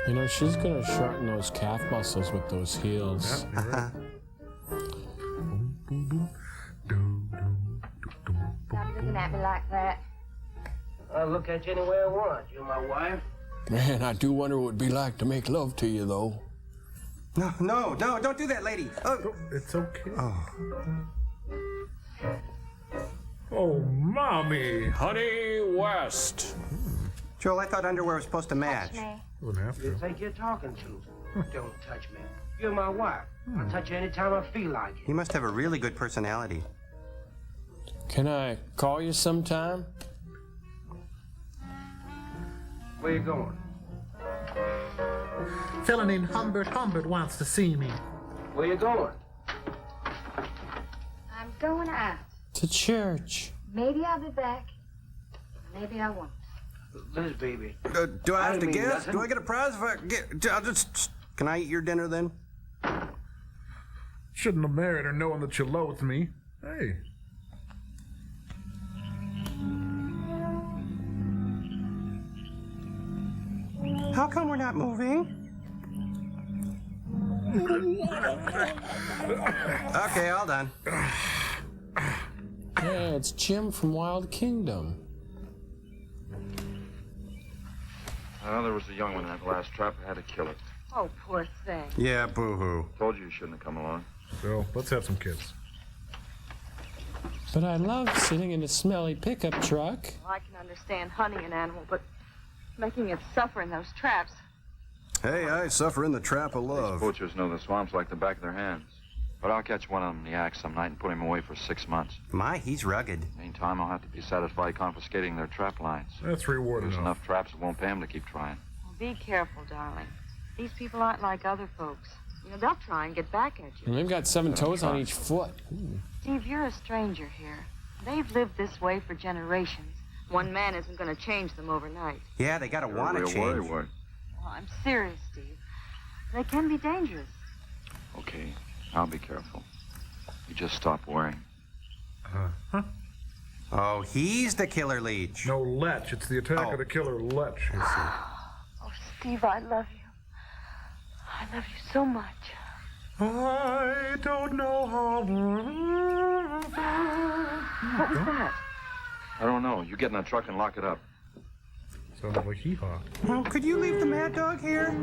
You know, she's gonna shorten those calf muscles with those heels. Yeah, you're right. Stop looking at me like that. I'll look at you any way I want. You're my wife. Man, I do wonder what it would be like to make love to you, though. No, don't do that, lady. Oh, it's okay. Oh. Oh, mommy. Honey West. Joel, I thought underwear was supposed to match. Wouldn't have You to. think you're talking to? Don't touch me. You're my wife. I'll touch you anytime I feel like it. You must have a really good personality. Can I call you sometime? Where you going? Fella named Humbert wants to see me. Where you going? I'm going out. To church. Maybe I'll be back. Maybe I won't. Liz, baby. Do I have to mean guess? nothing. Do I get a prize if I get? I'll just. Can I eat your dinner then? Shouldn't have married her knowing that you loathed me. Hey. How come we're not moving? Okay, all done. Yeah, it's Jim from Wild Kingdom. There was a young one in that last trap. I had to kill it. Oh, poor thing. Yeah, boo-hoo. Told you shouldn't have come along. So, let's have some kids. But I love sitting in a smelly pickup truck. Well, I can understand hunting an animal, but making it suffer in those traps. Hey, I suffer in the trap of love. Butchers know the swamps like the back of their hands. But I'll catch one of them in the act some night and put him away for 6 months. My, he's rugged. Meantime, I'll have to be satisfied confiscating their trap lines. That's reward There's enough. enough traps, it won't pay them to keep trying. Well, be careful, darling. These people aren't like other folks. You know, they'll try and get back at you. And they've got 7 toes on each foot. Steve, you're a stranger here. They've lived this way for generations. One man isn't going to change them overnight. Yeah, they gotta want to change. Worry. Well, I'm serious, Steve. They can be dangerous. Okay, I'll be careful. You just stop worrying. Huh? Oh, he's the killer leech. No, Lech. It's the attack of the killer Lech, you see. Oh, Steve, I love you. I love you so much. I don't know how. What was that? I don't know. You get in that truck and lock it up. Sounded like hee-haw. Oh, could you leave the mad dog here?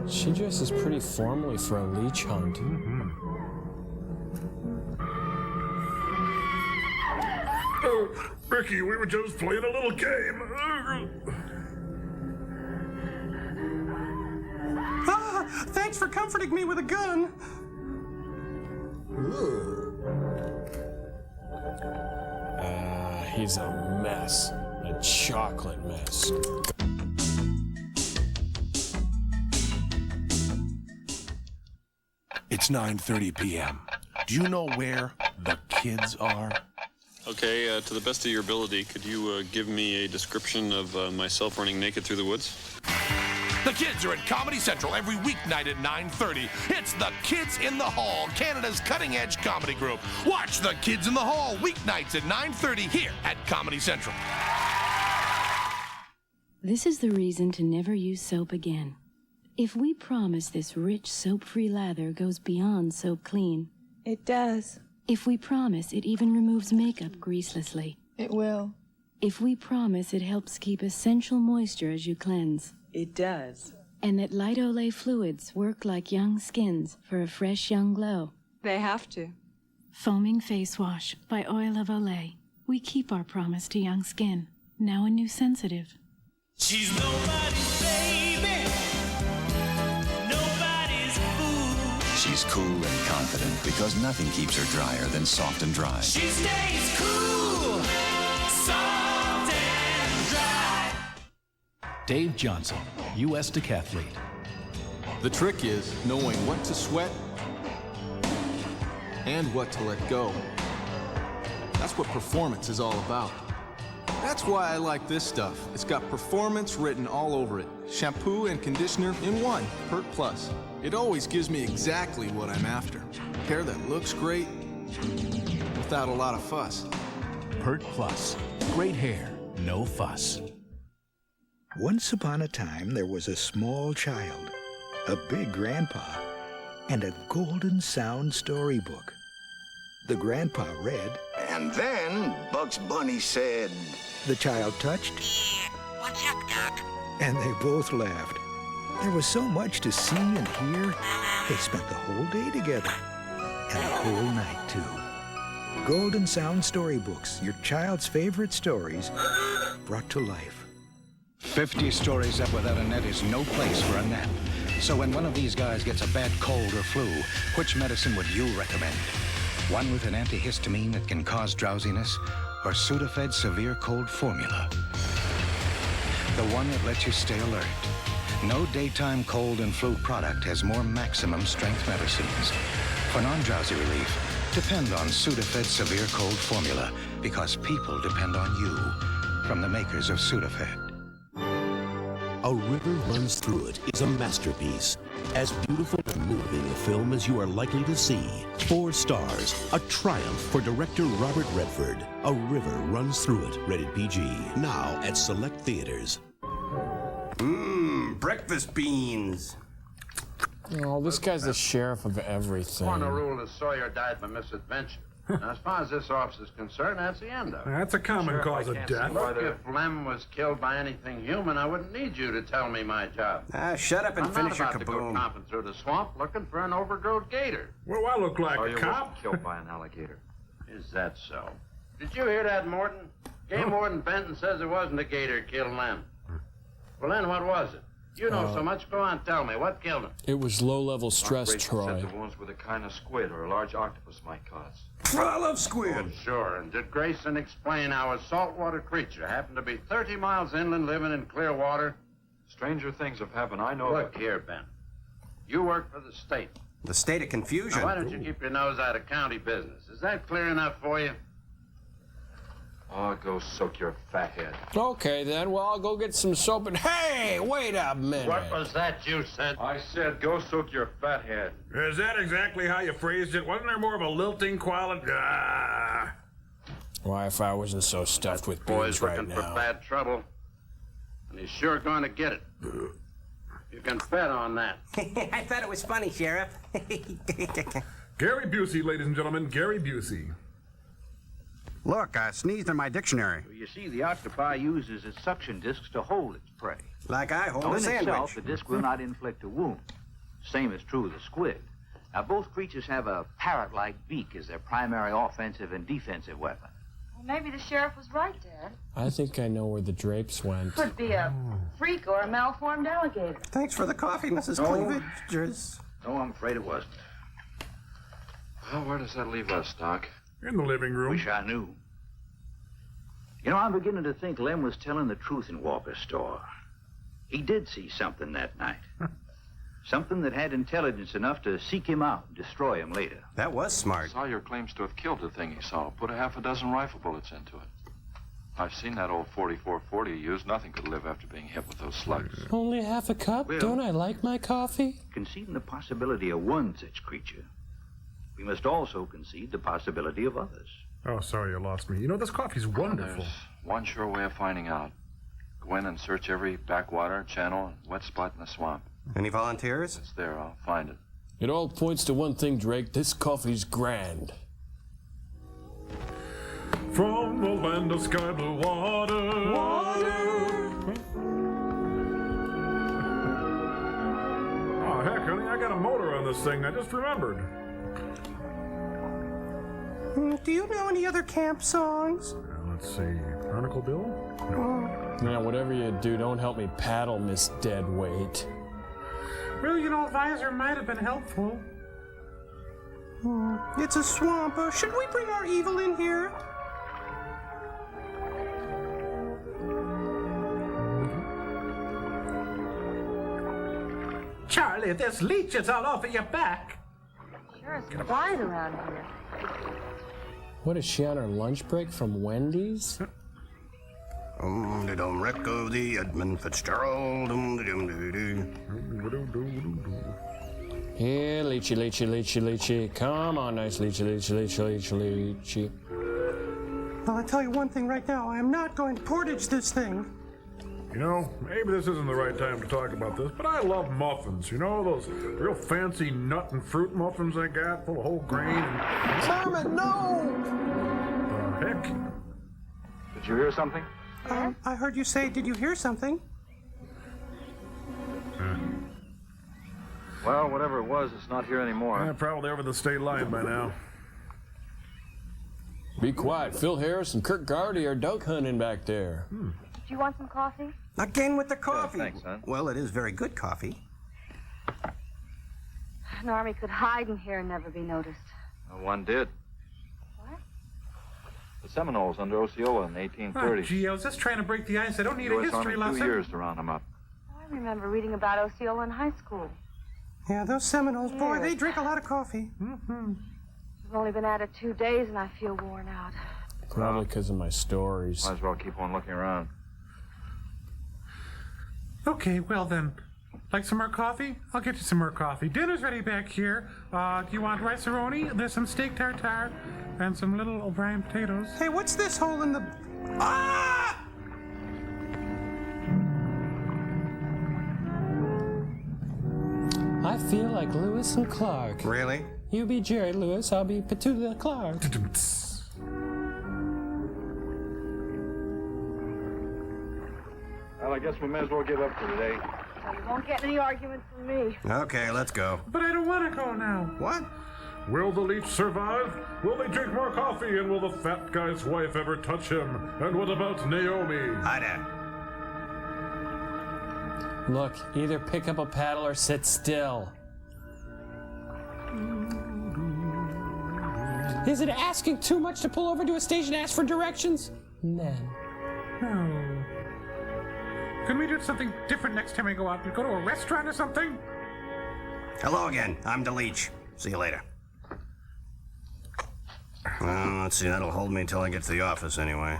She dresses pretty formally for a leech hunt. Oh, Ricky, we were just playing a little game. Ah, thanks for comforting me with a gun. He's a mess. A chocolate mess. It's 9:30 p.m. Do you know where the kids are? Okay, to the best of your ability, could you give me a description of myself running naked through the woods? The kids are at Comedy Central every weeknight at 9:30. It's the Kids in the Hall, Canada's cutting-edge comedy group. Watch the Kids in the Hall weeknights at 9:30 here at Comedy Central. This is the reason to never use soap again. If we promise this rich soap-free lather goes beyond soap clean. It does. If we promise it even removes makeup greaselessly. It will. If we promise it helps keep essential moisture as you cleanse. It does. And that light Olay fluids work like young skins for a fresh young glow. They have to. Foaming Face Wash by Oil of Olay. We keep our promise to young skin. Now a new sensitive. She's nobody's baby, nobody's fool. She's cool and confident because nothing keeps her drier than soft and dry. She stays cool, soft and dry. Dave Johnson, U.S. decathlete. The trick is knowing what to sweat and what to let go. That's what performance is all about. That's why I like this stuff. It's got performance written all over it. Shampoo and conditioner in one, Pert Plus. It always gives me exactly what I'm after. Hair that looks great without a lot of fuss. Pert Plus. Great hair, no fuss. Once upon a time, there was a small child, a big grandpa, and a golden sound storybook. The grandpa read, And then Bugs Bunny said, the child touched, What's up, Doc? and they both laughed. There was so much to see and hear. They spent the whole day together, and a whole night, too. Golden Sound Storybooks, your child's favorite stories, brought to life. 50 stories up without a net is no place for a nap. So when one of these guys gets a bad cold or flu, which medicine would you recommend? One with an antihistamine that can cause drowsiness, or Sudafed Severe Cold Formula? The one that lets you stay alert. No daytime cold and flu product has more maximum strength medicines. For non-drowsy relief, depend on Sudafed Severe Cold Formula, because people depend on you. From the makers of Sudafed. A River Runs Through It is a masterpiece. As beautiful and moving a film as you are likely to see. 4 stars, a triumph for director Robert Redford. A River Runs Through It, rated PG. Now at select theaters. Breakfast beans. Oh, this guy's the sheriff of everything. On the rule that Sawyer died by misadventure. Now, as far as this office is concerned, that's the end of it. That's a common cause of death. Look, if Lem was killed by anything human, I wouldn't need you to tell me my job. Shut up and finish your I'm not about to kaboom. go tromping through the swamp looking for an overgrown gator. What do I look like, Sawyer a cop? wasn't killed by an alligator. Is that so? Did you hear that, Morton? Game Warden Benton says it wasn't a gator killed Lem. Well, then what was it? You know so much. Go on, tell me. What killed him? It was low-level stress, Grayson Troy. said the wounds were the kind of squid or a large octopus might cause. I love squid. Oh, sure. And did Grayson explain how a saltwater creature happened to be 30 miles inland living in clear water? Stranger things have happened. I know. Look here, Ben. You work for the state. The state of confusion. Now, why don't you keep your nose out of county business? Is that clear enough for you? Oh, go soak your fat head. Okay, then. Well, I'll go get some soap and... Hey, wait a minute. What was that you said? I said go soak your fat head. Is that exactly how you phrased it? Wasn't there more of a lilting quality? Why, if I wasn't so stuffed with Boy's beans right looking for now. bad trouble. And he's sure going to get it. You can bet on that. I thought it was funny, Sheriff. Gary Busey, ladies and gentlemen, Gary Busey. Look, I sneezed in my dictionary. You see, the octopi uses its suction discs to hold its prey. Like I hold Now, a in sandwich. itself, the disc will not inflict a wound. Same is true of the squid. Now, both creatures have a parrot-like beak as their primary offensive and defensive weapon. Well, maybe the sheriff was right, Dad. I think I know where the drapes went. Could be a freak or a malformed alligator. Thanks for the coffee, Mrs. Cleavage. No, I'm afraid it wasn't. Well, where does that leave us, Doc? In the living room. Wish I knew. You know, I'm beginning to think Lem was telling the truth in Walker's store. He did see something that night. Something that had intelligence enough to seek him out and destroy him later. That was smart. Sawyer claims to have killed the thing he saw. Put a half a dozen rifle bullets into it. I've seen that old 44-40 he used. Nothing could live after being hit with those slugs. Only half a cup? Well, Don't I like my coffee? Conceding the possibility of one such creature, we must also concede the possibility of others. Oh, sorry you lost me. You know, this coffee's wonderful. There's one sure way of finding out. Go in and search every backwater, channel, and wet spot in the swamp. Any volunteers? It's there. I'll find it. It all points to one thing, Drake. This coffee's grand. From the land of sky blue water. Oh, heck, honey, I got a motor on this thing. I just remembered. Do you know any other camp songs? Let's see. Chronicle Bill? No. Now, whatever you do, don't help me paddle, Miss Deadweight. Well, you know, visor might have been helpful. It's a swamp. Should we bring our evil in here? Charlie, there's leeches all over your back. Sure is quiet around here. What is she on her lunch break from Wendy's? The dumb wreck of the Edmund Fitzgerald. Here, Leechy, Leechy, Leechy, Leechy. Come on, nice Leechy, Leechy, Leechy, Leechy, Leechy. Well, I'll tell you one thing right now. I am not going to portage this thing. You know, maybe this isn't the right time to talk about this, but I love muffins. You know, those real fancy nut and fruit muffins they got, full of whole grain and... Simon, no! Heck. Did you hear something? I heard you say, did you hear something? Well, whatever it was, it's not here anymore. Yeah, probably over the state line by now. Be quiet. Phil Harris and Kirk Gardy are duck hunting back there. Do you want some coffee? Again with the coffee. Yeah, thanks, son. Well, it is very good coffee. An army could hide in here and never be noticed. Well, one did. What? The Seminoles under Osceola in the 1830s. Oh, gee, I was just trying to break the ice. I don't need a US history Army lesson. 2 years to round them up. I remember reading about Osceola in high school. Yeah, those Seminoles, boy, they drink a lot of coffee. I've only been at it 2 days and I feel worn out. Probably because of my stories. Might as well keep on looking around. Okay, well then. Like some more coffee? I'll get you some more coffee. Dinner's ready back here. Do you want rice-a-roni? There's some steak tartare and some little O'Brien potatoes. Hey, what's this hole in the... Ah! I feel like Lewis and Clark. Really? You be Jerry Lewis, I'll be Petula Clark. Well, I guess we may as well give up for today. So you won't get any arguments from me. Okay, let's go. But I don't want to go now. What? Will the leech survive? Will they drink more coffee? And will the fat guy's wife ever touch him? And what about Naomi? Hi, Dad. Look, either pick up a paddle or sit still. Is it asking too much to pull over to a station and ask for directions? No. No. Can we do something different next time we go out? Go to a restaurant or something? Hello again. I'm the Leech. See you later. Let's see. That'll hold me until I get to the office anyway.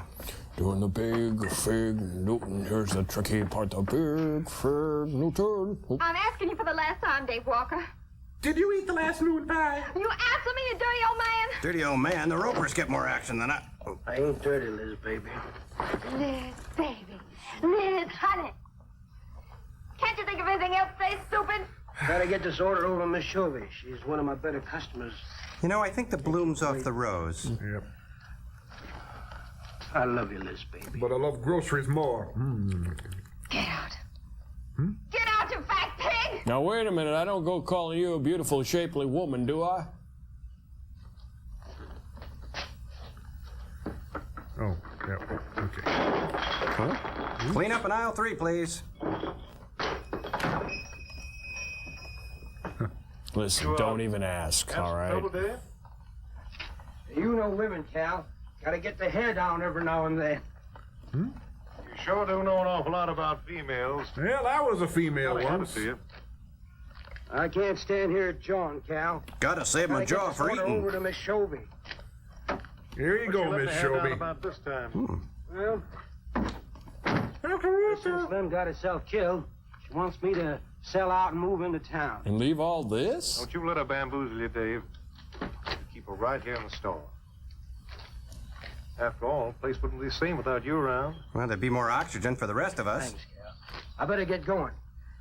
Doing the big fig Newton. Here's the tricky part. The big fig Newton. I'm asking you for the last time, Dave Walker. Did you eat the last moon pie? You answer me, you dirty old man. Dirty old man. The Ropers get more action than I... Oh. I ain't dirty, Liz, baby. Liz, baby. Liz, honey. Can't you think of anything else, say, stupid? Gotta get this order over to Miss Chovy. She's one of my better customers. You know, I think the bloom's off the rose. Yep. I love you, Liz, baby. But I love groceries more. Get out. Get out, you fat pig! Now, wait a minute. I don't go calling you a beautiful, shapely woman, do I? Oh, yeah, okay. Huh? Clean up in aisle 3, please. Listen, don't even ask, all right? You know women, Cal. Gotta get the hair down every now and then. Hmm? You sure do know an awful lot about females. Yeah, that was a female Well, once. to you. I can't stand here at John, Cal. Gotta save my jaw for Gotta get this order eating. over to Miss Chovy. Here you go, Miss Shelby. About this time. Well, since Lem got herself killed, she wants me to sell out and move into town. And leave all this? Don't you let her bamboozle you, Dave. Keep her right here in the store. After all, the place wouldn't be the same without you around. Well, there'd be more oxygen for the rest of us. Thanks, Cal. I better get going.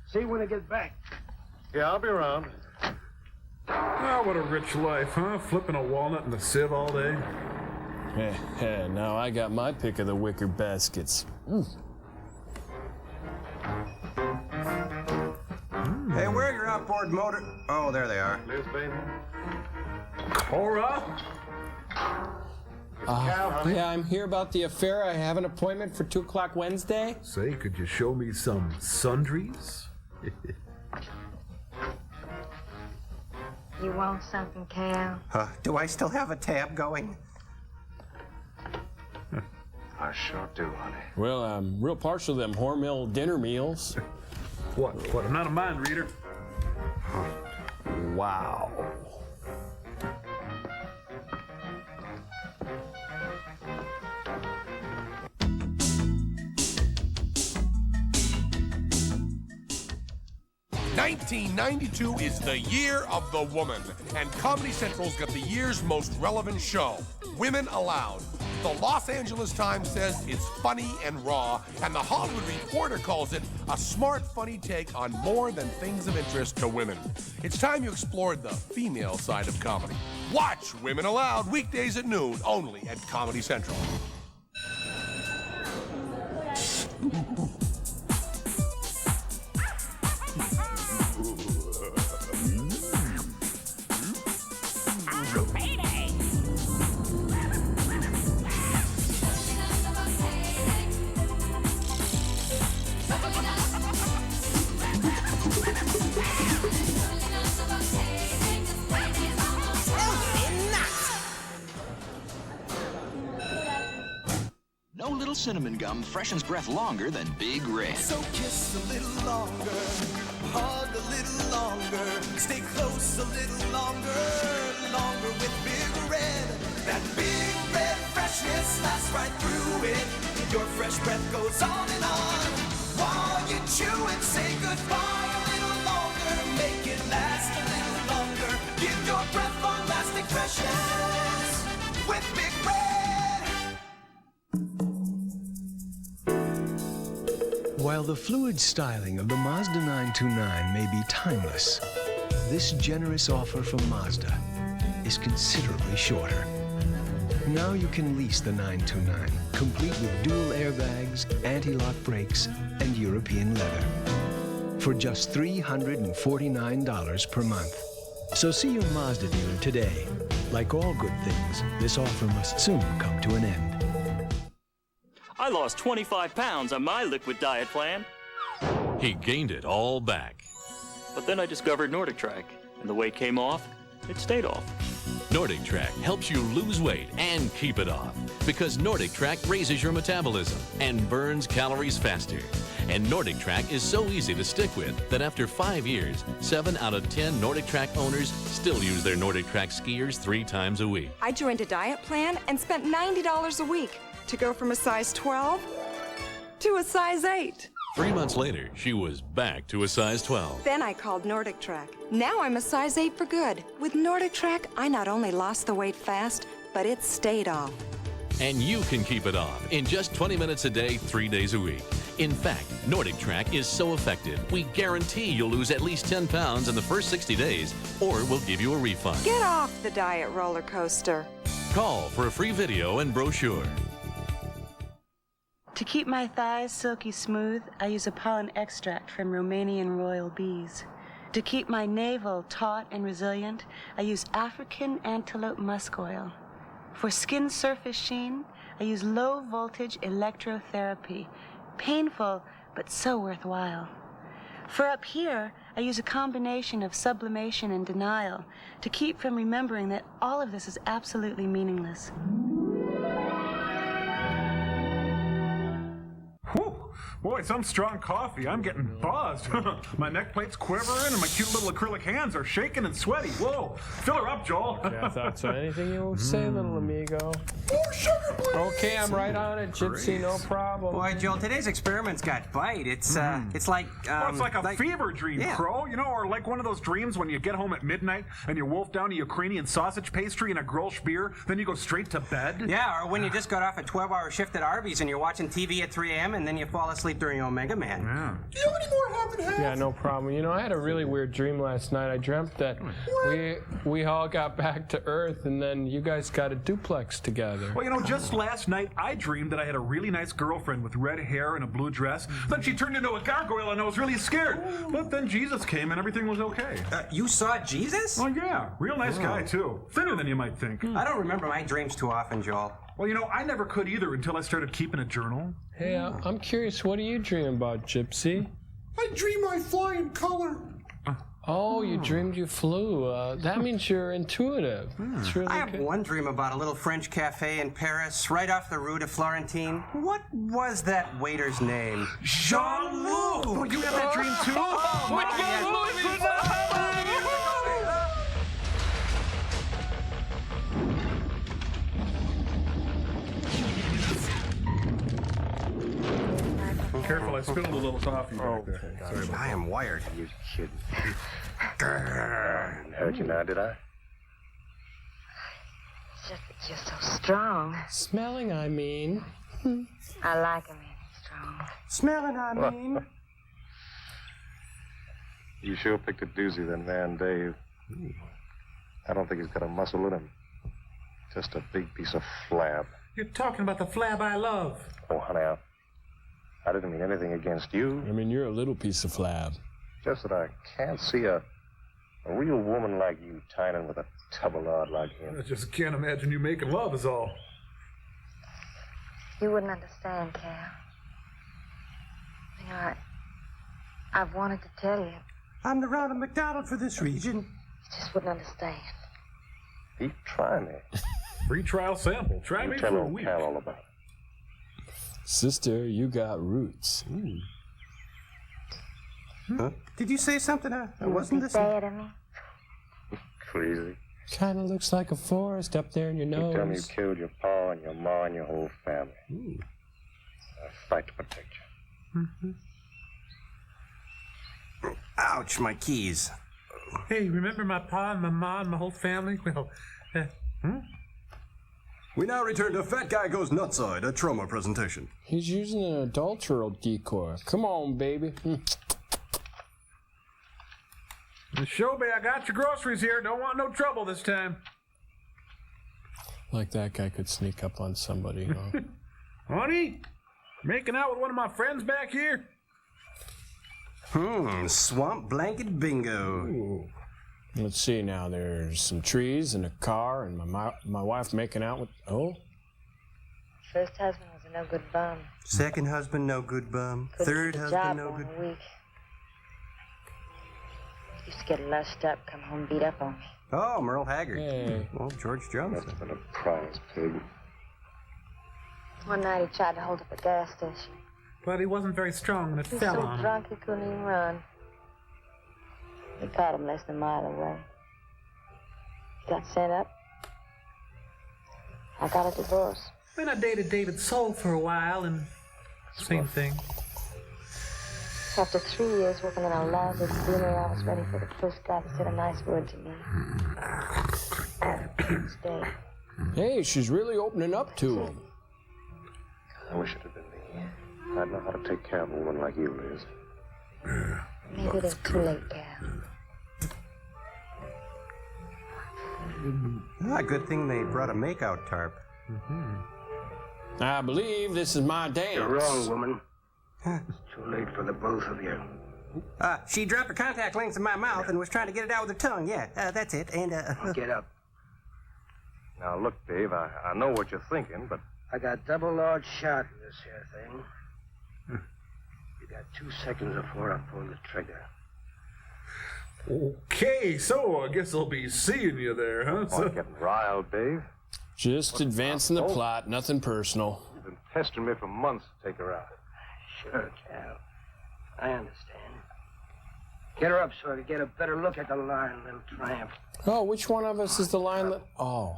See you when I get back. Yeah, I'll be around. Oh, what a rich life, huh? Flipping a walnut in the sieve all day. Now I got my pick of the wicker baskets. Hey, where are your outboard motor? Oh, there they are. Liz, baby. Cora? Yeah, I'm here about the affair. I have an appointment for 2 o'clock Wednesday. Say, could you show me some sundries? You want something, Cal? Do I still have a tab going? I sure do, honey. Well, I'm real partial to them Hormel dinner meals. What? I'm not a mind reader. Wow. $1992 is the year of the woman, and Comedy Central's got the year's most relevant show, Women Allowed. The Los Angeles Times says it's funny and raw, and the Hollywood Reporter calls it a smart, funny take on more than things of interest to women. It's time you explored the female side of comedy. Watch Women Aloud weekdays at noon, only at Comedy Central. No little cinnamon gum freshens breath longer than Big Red. So kiss a little longer, hug a little longer, stay close a little longer, longer with Big Red. That Big Red freshness lasts right through it. Your fresh breath goes on and on. While you chew and say goodbye a little longer, make it last a little longer. Give your breath long-lasting freshness with Big Red. While the fluid styling of the Mazda 929 may be timeless, this generous offer from Mazda is considerably shorter. Now you can lease the 929, complete with dual airbags, anti-lock brakes, and European leather, for just $349 per month. So see your Mazda dealer today. Like all good things, this offer must soon come to an end. I lost 25 pounds on my liquid diet plan. He gained it all back. But then I discovered Nordic Track, and the weight came off, it stayed off. Nordic Track helps you lose weight and keep it off, because Nordic Track raises your metabolism and burns calories faster. And Nordic Track is so easy to stick with that after 5 years, 7 out of 10 Nordic Track owners still use their Nordic Track skiers 3 times a week. I joined a diet plan and spent $90 a week to go from a size 12 to a size 8. 3 months later, she was back to a size 12. Then I called Nordic Track. Now I'm a size 8 for good. With Nordic Track, I not only lost the weight fast, but it stayed off. And you can keep it off in just 20 minutes a day, 3 days a week. In fact, Nordic Track is so effective, we guarantee you'll lose at least 10 pounds in the first 60 days, or we'll give you a refund. Get off the diet roller coaster. Call for a free video and brochure. To keep my thighs silky smooth, I use a pollen extract from Romanian royal bees. To keep my navel taut and resilient, I use African antelope musk oil. For skin surface sheen, I use low-voltage electrotherapy. Painful, but so worthwhile. For up here, I use a combination of sublimation and denial to keep from remembering that all of this is absolutely meaningless. Boy, some strong coffee. I'm getting buzzed. My neck plate's quivering and my cute little acrylic hands are shaking and sweaty. Whoa, fill her up, Joel. Yeah, I thought so. Anything you say, little amigo? More sugar, please. Okay, I'm right on it, Gypsy. No problem. Boy, Joel, today's experiments got bite. It's like it's like a fever dream, yeah. Crow. You know, or like one of those dreams when you get home at midnight and you wolf down a Ukrainian sausage pastry and a Grolsch beer, then you go straight to bed. Yeah, or when you just got off a 12-hour shift at Arby's and you're watching TV at 3 a.m. and then you fall asleep during Omega Man. Yeah. Do you have any more half and half? Yeah, no problem. You know, I had a really weird dream last night. I dreamt that we all got back to Earth, and then you guys got a duplex together. Well, you know, just last night I dreamed that I had a really nice girlfriend with red hair and a blue dress. Then she turned into a gargoyle and I was really scared. But then Jesus came and everything was okay. You saw Jesus? Oh, yeah. Real nice guy, too. Thinner than you might think. I don't remember my dreams too often, Joel. Well, you know, I never could either until I started keeping a journal. Hey, I'm curious, what do you dream about, Gypsy? I dream I fly in color. Oh, you dreamed you flew. That means you're intuitive. It's really I have good. one dream about a little French cafe in Paris, right off the Rue de Florentine. What was that waiter's name? Jean-Luc! Oh, you have that dream, too? Oh, my God. Careful, I spilled a little coffee back there. Sorry about I am wired. You kidding? Heard you now, did I? Just that you're so strong. Smelling, I mean. I like him strong. Smelling, I mean. You sure picked a doozy, that man, Dave. I don't think he's got a muscle in him. Just a big piece of flab. You're talking about the flab I love. Oh, honey, I didn't mean anything against you. I mean, you're a little piece of flab. Just that I can't see a real woman like you tying in with a tubbalard like him. I just can't imagine you making love is all. You wouldn't understand, Cal. You know, I've wanted to tell you. I'm the Ronald McDonald for this region. You just wouldn't understand. Pete, try me. Free trial sample. Try me tell for a old week. Cal all about it. Sister, you got roots. Huh? Did you say something? I wasn't listening. To me? Crazy. Kind of looks like a forest up there in your nose. You tell me you killed your pa and your ma and your whole family. I fight to protect you. Ouch, my keys. Hey, remember my pa and my ma and my whole family? Well, We now return to Fat Guy Goes Nutside, a trauma presentation. He's using an adulteral decoy. Come on, baby. Shobi, I got your groceries here. Don't want no trouble this time. Like that guy could sneak up on somebody, huh? Honey, making out with one of my friends back here? Swamp blanket bingo. Ooh. Let's see now. There's some trees and a car and my wife making out with... Oh? First husband was a no good bum. Second husband, no good bum. Third husband, no good... Week. Used to get lushed up, come home beat up on me. Oh, Merle Haggard. Hey. Well, George Jones. That's been a prize, pig. One night he tried to hold up a gas station. But he wasn't very strong and it He was fell so on him. drunk he couldn't even run. We caught him less than a mile away. He got sent up. I got a divorce. Then I dated David Soul for a while and same thing. After 3 years working in a lousy cleaner, I was ready for the first guy to say a nice word to me. Stay. Hey, she's really opening up to him. I wish it had been me. I'd know how to take care of a woman like you, Liz. Maybe it is too late, Cal. Good thing they brought a makeout tarp. I believe this is my dance. You're wrong, woman. It's too late for the both of you. She dropped her contact lens in my mouth and was trying to get it out with her tongue. Yeah, that's it. And, Get up. Now, look, Dave, I know what you're thinking, but... I got double large shot in this here thing. You got 2 seconds before I pull the trigger. Okay, so I guess I'll be seeing you there, huh? Oh, getting riled, Dave. Just advancing the plot, nothing personal. You've been pestering me for months to take her out. Sure, Cal. I understand. Get her up so I can get a better look at the line, little tramp. Oh, which one of us is the line that... Oh.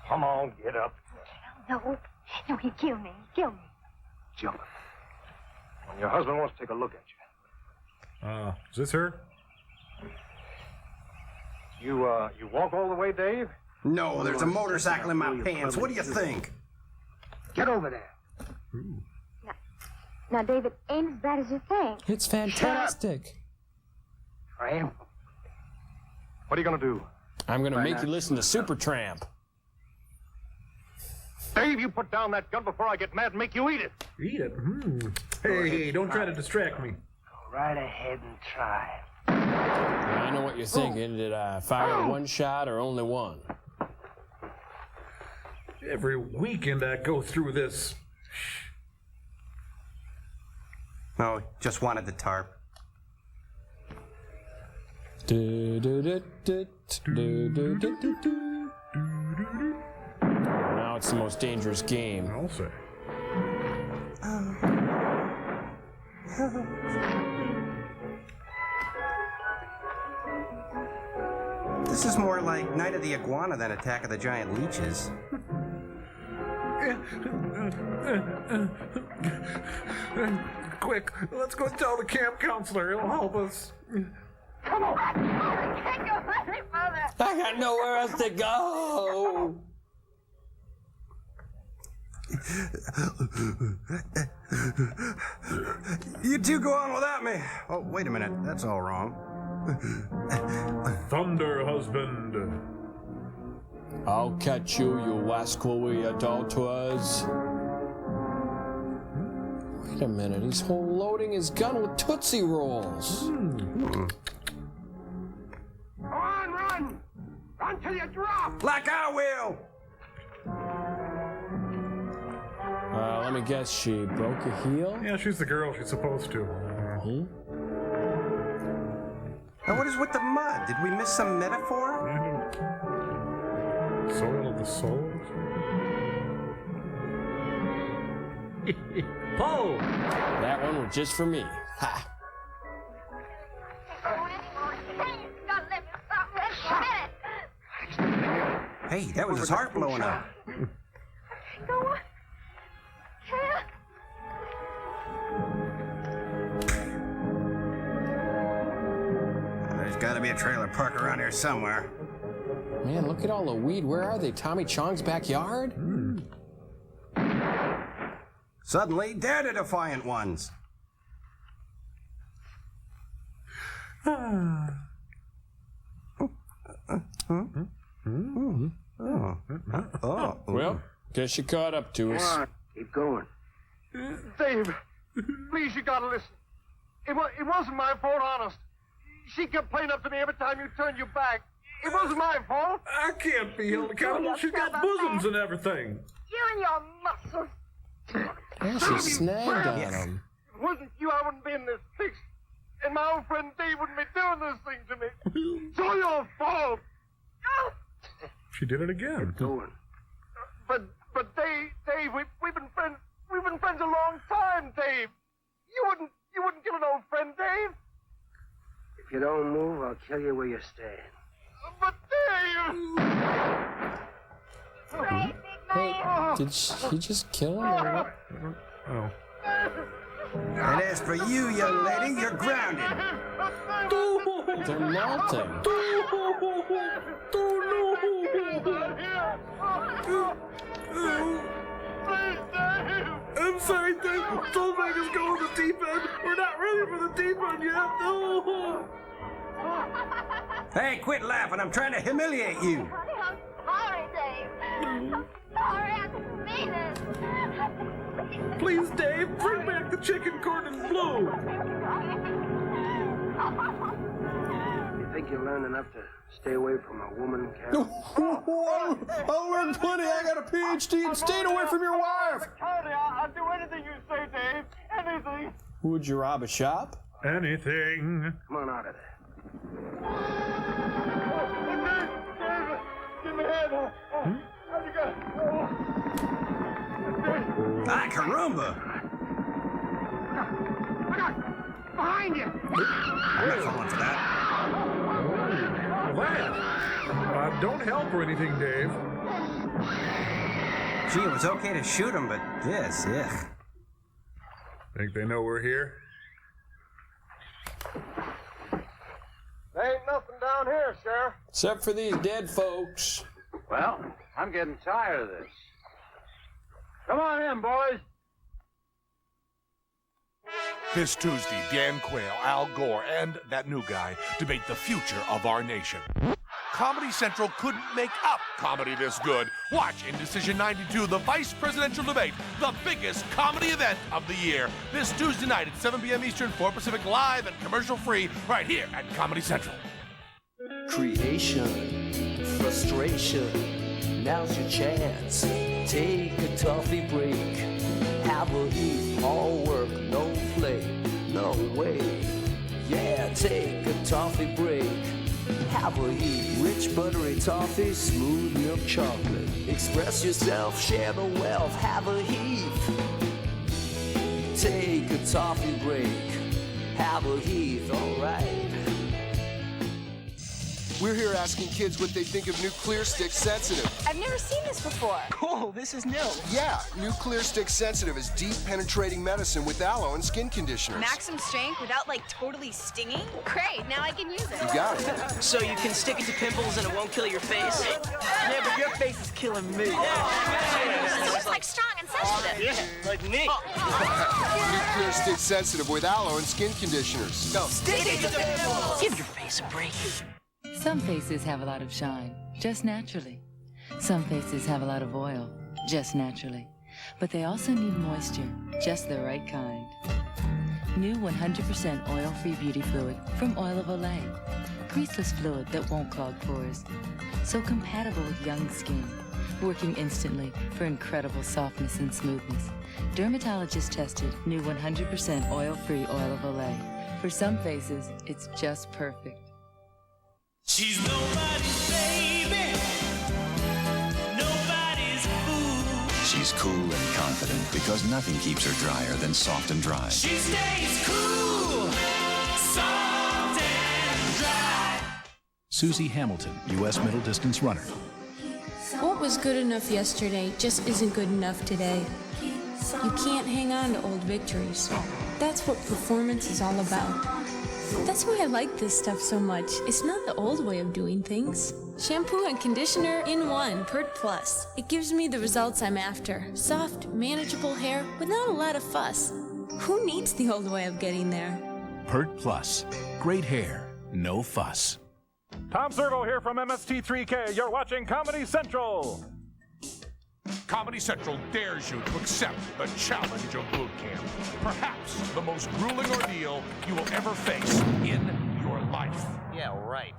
Come on, get up. No, he'd kill me. Kill me. Jump. When your husband wants to take a look at Is this her? you. You walk all the way, Dave? No, there's a motorcycle in my pants. What do you think? Get over there. Now, David, ain't as bad as you think. It's fantastic. Tramp. What are you going to do? I'm going to make you listen to Supertramp. Dave, you put down that gun before I get mad and make you eat it. Eat it? Hey, don't try to distract me. Go right ahead and try. I know what you're thinking. Did I fire one shot or only one? Every weekend I go through this. No, just wanted the tarp. Now it's the most dangerous game. I'll say. This is more like Night of the Iguana than Attack of the Giant Leeches. Quick, let's go tell the camp counselor. He'll help us. Come I can't go any further. I got nowhere else to go. You two go on without me. Oh, wait a minute. That's all wrong. Thunder husband. I'll catch you, you wascally adulterers. Wait a minute, he's loading his gun with Tootsie Rolls. Go on, run! Run till you drop! Like I will! Let me guess, she broke a heel? Yeah, she's the girl she's supposed to. Now, what is with the mud? Did we miss some metaphor? Soil of the soul? Pull! That one was just for me. Ha! Hey, that was his heart blowing up. Go on. There's got to be a trailer park around here somewhere. Man, look at all the weed. Where are they? Tommy Chong's backyard? Suddenly, they're the defiant ones. Well, guess you caught up to us. Come on, keep going. Dave, please, you gotta listen. It wasn't my fault, honest. She kept playing up to me every time you turned your back. It wasn't my fault. I can't be held accountable. She's got bosoms and everything. You and your muscles. Yeah, she snagged on him. If it wasn't you, I wouldn't be in this fix. And my old friend Dave wouldn't be doing this thing to me. It's all your fault. She did it again. But Dave, we've been friends. We've been friends a long time, Dave. You wouldn't kill an old friend, Dave. If you don't move, I'll kill you where you stand. But Dave! Hey, did he just kill him or what? Oh. And as for you, young lady, you're grounded. They're melting. I'm sorry, Dave. Don't make us go on the deep end. We're not ready for the deep end yet. No. Hey, quit laughing. I'm trying to humiliate you. I'm sorry, Dave. I'm sorry. I didn't mean it. Please, Dave, bring back the chicken cordon bleu. You think you learned enough to stay away from a woman, Carol? I'll learn plenty. I got a PhD in staying away from your wife. I'll do anything you say, Dave. Anything. Would you rob a shop? Anything. Come on out of there. Dave, give me a hand. How'd you go? Ah, caramba! Behind you! I'm not falling for that. Well, that. Don't help or anything, Dave. Gee, it was okay to shoot him, but this, ugh. Think they know we're here? There ain't nothing down here, Sheriff. Except for these dead folks. Well, I'm getting tired of this. Come on in, boys. This Tuesday, Dan Quayle, Al Gore, and that new guy debate the future of our nation. Comedy Central couldn't make up comedy this good. Watch Indecision 92, the vice presidential debate, the biggest comedy event of the year. This Tuesday night at 7 p.m. Eastern, 4 Pacific, live and commercial-free, right here at Comedy Central. Creation, frustration, now's your chance. Take a toffee break. Have a heat, all work, no play, no way. Yeah, take a toffee break. Have a heat, rich buttery toffee, smooth milk chocolate. Express yourself, share the wealth, have a heat. Take a toffee break. Have a heat, alright. We're here asking kids what they think of new Clear Stick Sensitive. I've never seen this before. Cool, this is new. Yeah, new Clear Stick Sensitive is deep penetrating medicine with aloe and skin conditioners. Maximum strength without, like, totally stinging? Great, now I can use it. You got it. So you can stick it to pimples and it won't kill your face? Yeah, but your face is killing me. So it's like strong and sensitive. Yeah, like me. New Clear Stick Sensitive with aloe and skin conditioners. Go. Stick it to the pimples. Give your face a break. Some faces have a lot of shine, just naturally. Some faces have a lot of oil, just naturally. But they also need moisture, just the right kind. New 100% oil-free beauty fluid from Oil of Olay. Greaseless fluid that won't clog pores. So compatible with young skin. Working instantly for incredible softness and smoothness. Dermatologist tested new 100% oil-free Oil of Olay. For some faces, it's just perfect. She's nobody's baby, nobody's fool. She's cool and confident because nothing keeps her drier than soft and dry. She stays cool, soft and dry. Susie Hamilton, U.S. middle distance runner. What was good enough yesterday just isn't good enough today. You can't hang on to old victories. That's what performance is all about. That's why I like this stuff so much. It's not the old way of doing things. Shampoo and conditioner in one, Pert Plus. It gives me the results I'm after. Soft, manageable hair with not a lot of fuss. Who needs the old way of getting there? Pert Plus. Great hair, no fuss. Tom Servo here from MST3K. You're watching Comedy Central. Comedy Central dares you to accept the challenge of boot camp. Perhaps the most grueling ordeal you will ever face in your life. Yeah, right.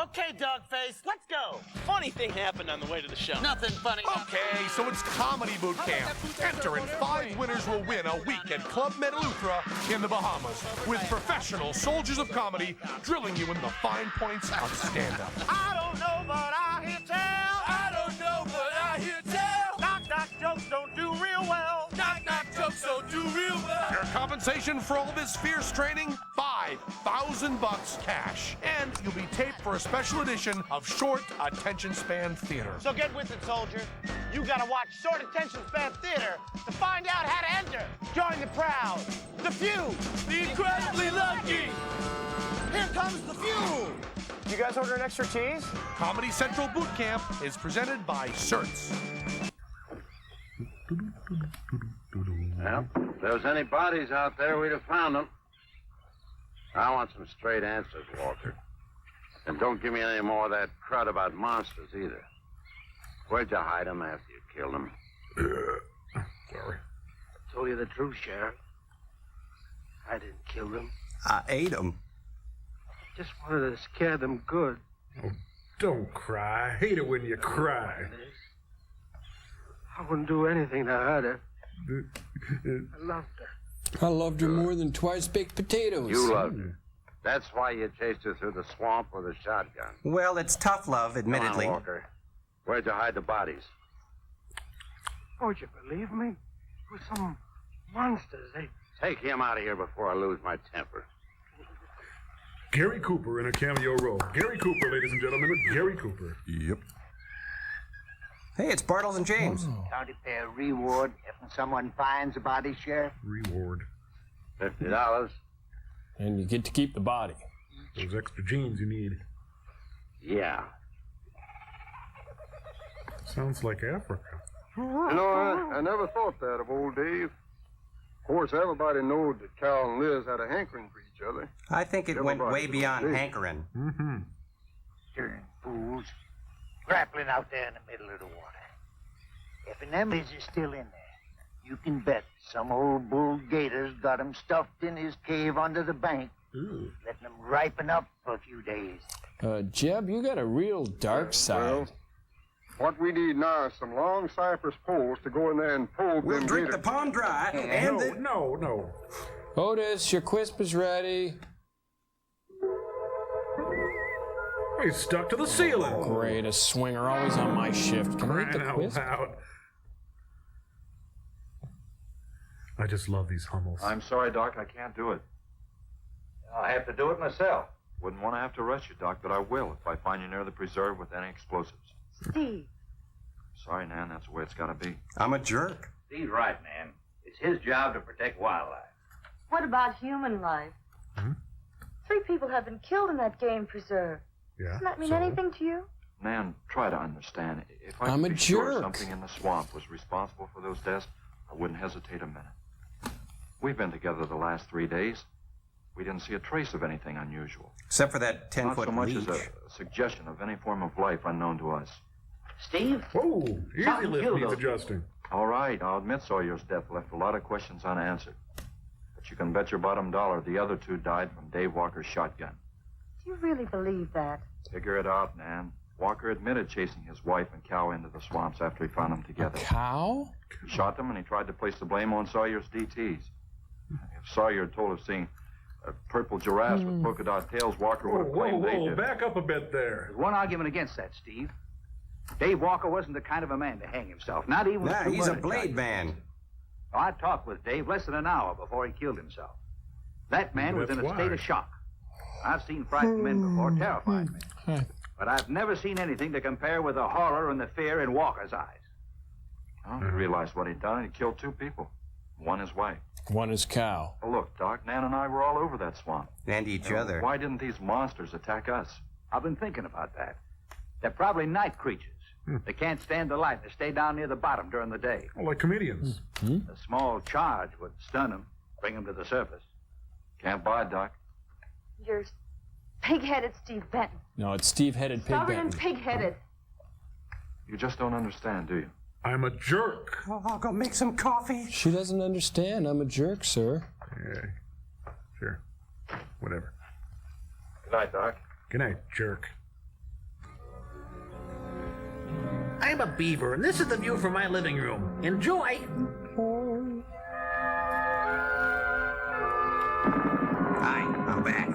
Okay, Dogface, let's go. Funny thing happened on the way to the show. Nothing funny. Okay, so it's Comedy Boot Camp. Enter and 5 winners will win a week at Club Metalluthra in the Bahamas with professional soldiers of comedy drilling you in the fine points of stand-up. I don't know, but I hear tell. I don't know, but I hear tell. Knock-knock jokes don't do real well. Knock-knock jokes don't do real well. Your compensation for all this fierce training, $5,000 cash. And you'll be taped for a special edition of Short Attention Span Theater. So get with it, soldier. You gotta watch Short Attention Span Theater to find out how to enter. Join the proud, the few, the incredibly lucky. Here comes the few. You guys order an extra cheese? Comedy Central Boot Camp is presented by Certs. Well, if there was any bodies out there, we'd have found them. I want some straight answers, Walter. And don't give me any more of that crud about monsters, either. Where'd you hide them after you killed them? Sorry. I told you the truth, Sheriff. I didn't kill them. I ate them. Just wanted to scare them good. Oh, don't cry. I hate it when you cry. I wouldn't do anything to hurt her. I loved her. I loved her more than twice baked potatoes. You loved her. That's why you chased her through the swamp with a shotgun. Well, it's tough love, admittedly. Come on, Walker. Where'd you hide the bodies? Oh, would you believe me? It was some monsters. They... Take him out of here before I lose my temper. Gary Cooper in a cameo role. Gary Cooper, ladies and gentlemen. Gary Cooper. Yep. Hey, it's Bartles and James. County fair reward if someone finds a body, Sheriff. Reward. $50. And you get to keep the body. Those extra jeans you need. Yeah. Sounds like Africa. You know, I never thought that of old Dave. Of course, everybody knowed that Cal and Liz had a hankering for each other. I think it went way beyond hankering. Mm-hmm. Darn fools. Grappling out there in the middle of the water. If an Liz is still in there, you can bet some old bull gator's got him stuffed in his cave under the bank, letting him ripen up for a few days. Jeb, you got a real dark side. Well, what we need now is some long cypress poles to go in there and pull We'll them drink gators. the palm dry and No. Otis, your quisp is ready. He's stuck to the ceiling. Great, a swinger always on my shift. Can I eat the quisp? I just love these Hummels. I'm sorry, Doc, I can't do it. I'll have to do it myself. Wouldn't want to have to arrest you, Doc, but I will if I find you near the preserve with any explosives. Steve. Sorry, Nan, that's the way it's got to be. I'm a jerk. Steve's right, man. It's his job to protect wildlife. What about human life? 3 people have been killed in that game preserve. Yeah. Doesn't that mean anything to you? Nan, try to understand. If I I'm could a be sure jerk. something in the swamp was responsible for those deaths, I wouldn't hesitate a minute. We've been together the last 3 days. We didn't see a trace of anything unusual. Except for that 10-foot Not so much leech. as a suggestion of any form of life unknown to us. Steve? Whoa, easy Something lift killed needs those. adjusting. All right, I'll admit Sawyer's death left a lot of questions unanswered. But you can bet your bottom dollar the other 2 died from Dave Walker's shotgun. Do you really believe that? Figure it out, Nan. Walker admitted chasing his wife and cow into the swamps after he found them together. Cow? He shot them and he tried to place the blame on Sawyer's DTs. If Sawyer had told us seeing purple giraffes with polka dot tails, Walker would have claimed they did. Back up a bit there. There's one argument against that, Steve. Dave Walker wasn't the kind of a man to hang himself, not even with Nah, 2 he's a murder blade charges. man. Oh, I talked with Dave less than an hour before he killed himself. That man was in a state of shock. I've seen frightened men before, terrified men. But I've never seen anything to compare with the horror and the fear in Walker's eyes. Well, he realized what he'd done and he killed 2 people. One his wife. One is cow. Well, look, Doc, Nan and I were all over that swamp. And each other. Why didn't these monsters attack us? I've been thinking about that. They're probably night creatures. They can't stand the light. They stay down near the bottom during the day. Oh, like comedians. A small charge would stun them, bring them to the surface. Can't buy, Doc. You're pig-headed Steve Benton. No, it's Steve-headed pig Stubborn and Benton. pig-headed. You just don't understand, do you? I'm a jerk. Oh, I'll go make some coffee. She doesn't understand. I'm a jerk, sir. Yeah, sure. Whatever. Good night, Doc. Good night, jerk. I'm a beaver, and this is the view from my living room. Enjoy! Hi, I'm back.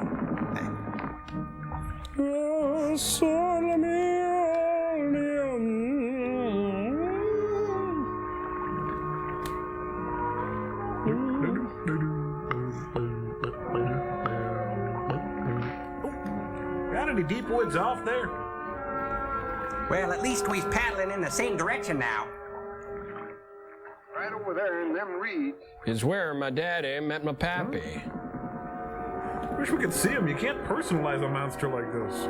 Got any deep woods off there? Well, at least we's paddling in the same direction now. Right over there in them reeds. Is where my daddy met my pappy. Wish we could see him. You can't personalize a monster like this.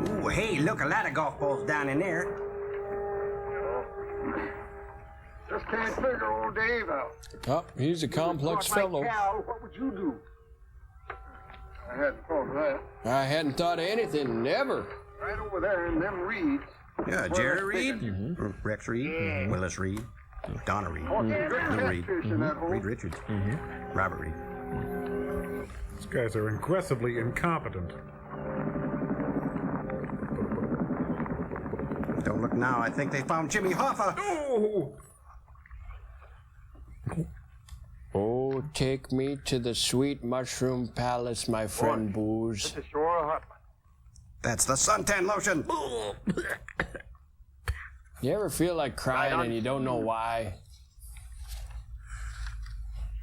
Ooh, hey, look, a lot of golf balls down in there. Just can't figure old Dave out. Oh, he's a complex If you fellow. caught my cow, what would you do? I hadn't thought of that. I hadn't thought of anything, never. Right over there in them reeds. Yeah, Jerry Reed, Rex Reed, Willis Reed, Donna Reed, Lou Reed, Reed Richards, Robert Reed. These guys are aggressively incompetent. Don't look now. I think they found Jimmy Hoffa. Oh! Oh, take me to the sweet mushroom palace, my friend Booze. This is sure a hot one. That's the suntan lotion. You ever feel like crying and you don't know why?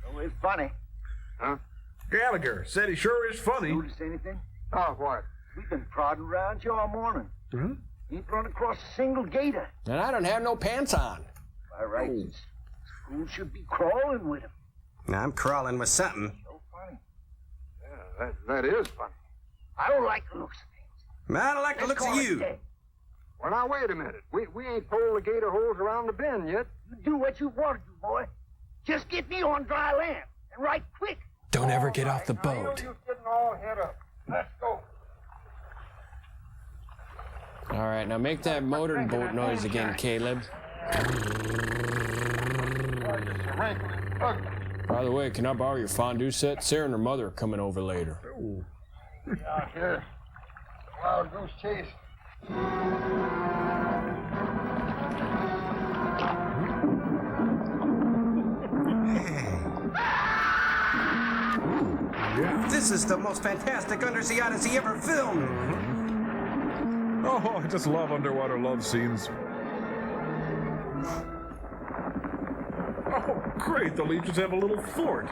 Oh, it's funny. Huh? Gallagher said he sure is funny. Notice anything? Oh, what? We've been prodding around you all morning. Ain't run across a single gator. And I don't have no pants on. By rights, school should be crawling with him. Now, I'm crawling with something. So funny. Yeah, that is funny. I don't like the looks of things. I don't like the looks of you. Well, now, wait a minute. We ain't pulled the gator holes around the bend yet. You do what you want to do, boy. Just get me on dry land, and right quick. Don't ever get off the Now, you know boat. you're getting all head up. Let's go. All right, now make that motorboat noise again, Caleb. By the way, can I borrow your fondue set? Sarah and her mother are coming over later. Out here. Wild goose chase. This is the most fantastic undersea odyssey ever filmed. Oh, I just love underwater love scenes. Oh, great. The Leeches have a little fort.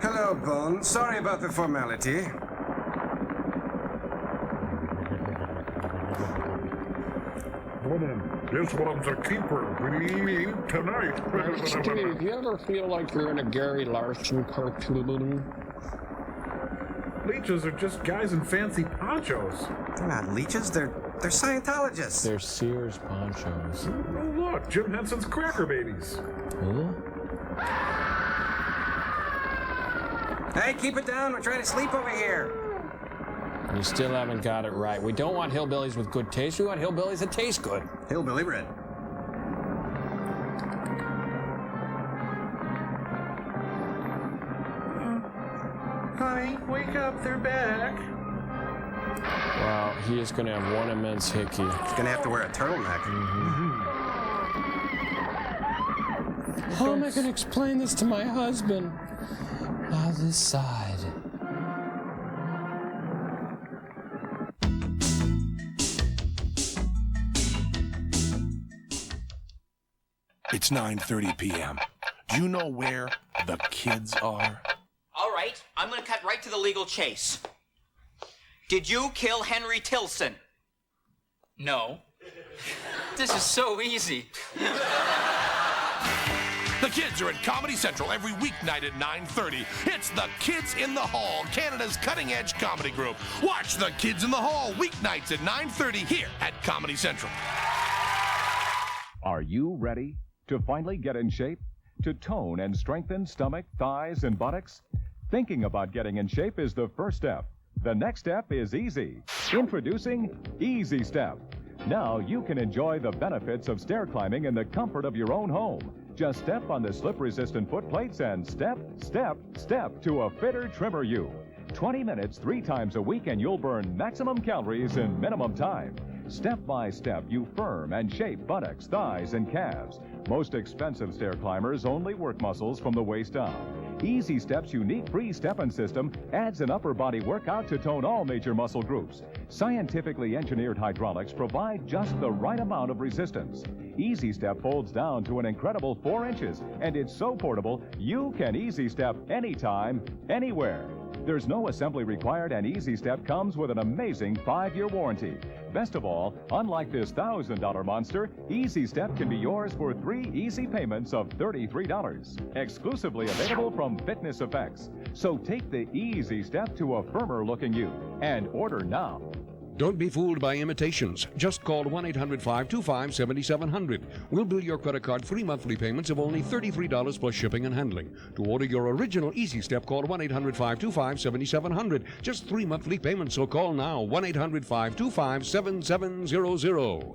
Hello, Bone. Sorry about the formality. This one's a keeper. We leave tonight. Steve, you ever feel like you're in a Gary Larson cartoon? Leeches are just guys in fancy ponchos. They're not leeches. They're Scientologists. They're Sears ponchos. Oh, look, Jim Henson's Cracker Babies. Huh? Hey, keep it down. We're trying to sleep over here. You still haven't got it right. We don't want hillbillies with good taste. We want hillbillies that taste good. Hillbilly red. Honey, wake up. They're back. Wow, he is going to have one immense hickey. He's going to have to wear a turtleneck. How am I going to explain this to my husband? I'll decide. It's 9:30 p.m. Do you know where the kids are? All right, I'm gonna cut right to the legal chase. Did you kill Henry Tilson? No. This is so easy. The kids are at Comedy Central every weeknight at 9:30. It's the Kids in the Hall, Canada's cutting-edge comedy group. Watch the Kids in the Hall weeknights at 9:30 here at Comedy Central. Are you ready to finally get in shape? To tone and strengthen stomach, thighs, and buttocks? Thinking about getting in shape is the first step. The next step is easy. Introducing Easy Step. Now you can enjoy the benefits of stair climbing in the comfort of your own home. Just step on the slip-resistant foot plates and step, step, step to a fitter, trimmer you. 20 minutes 3 times a week and you'll burn maximum calories in minimum time. Step by step, you firm and shape buttocks, thighs, and calves. Most expensive stair climbers only work muscles from the waist down. Easy Step's unique free step-in system adds an upper body workout to tone all major muscle groups. Scientifically engineered hydraulics provide just the right amount of resistance. Easy Step folds down to an incredible 4 inches, and it's so portable you can Easy Step anytime, anywhere. There's no assembly required, and Easy Step comes with an amazing 5-year warranty. Best of all, unlike this $1,000 monster, Easy Step can be yours for 3 easy payments of $33. Exclusively available from Fitness Effects. So take the Easy Step to a firmer-looking you, and order now. Don't be fooled by imitations. Just call 1-800-525-7700. We'll bill your credit card 3 monthly payments of only $33 plus shipping and handling. To order your original Easy Step, call 1-800-525-7700. Just 3 monthly payments, so call now. 1-800-525-7700.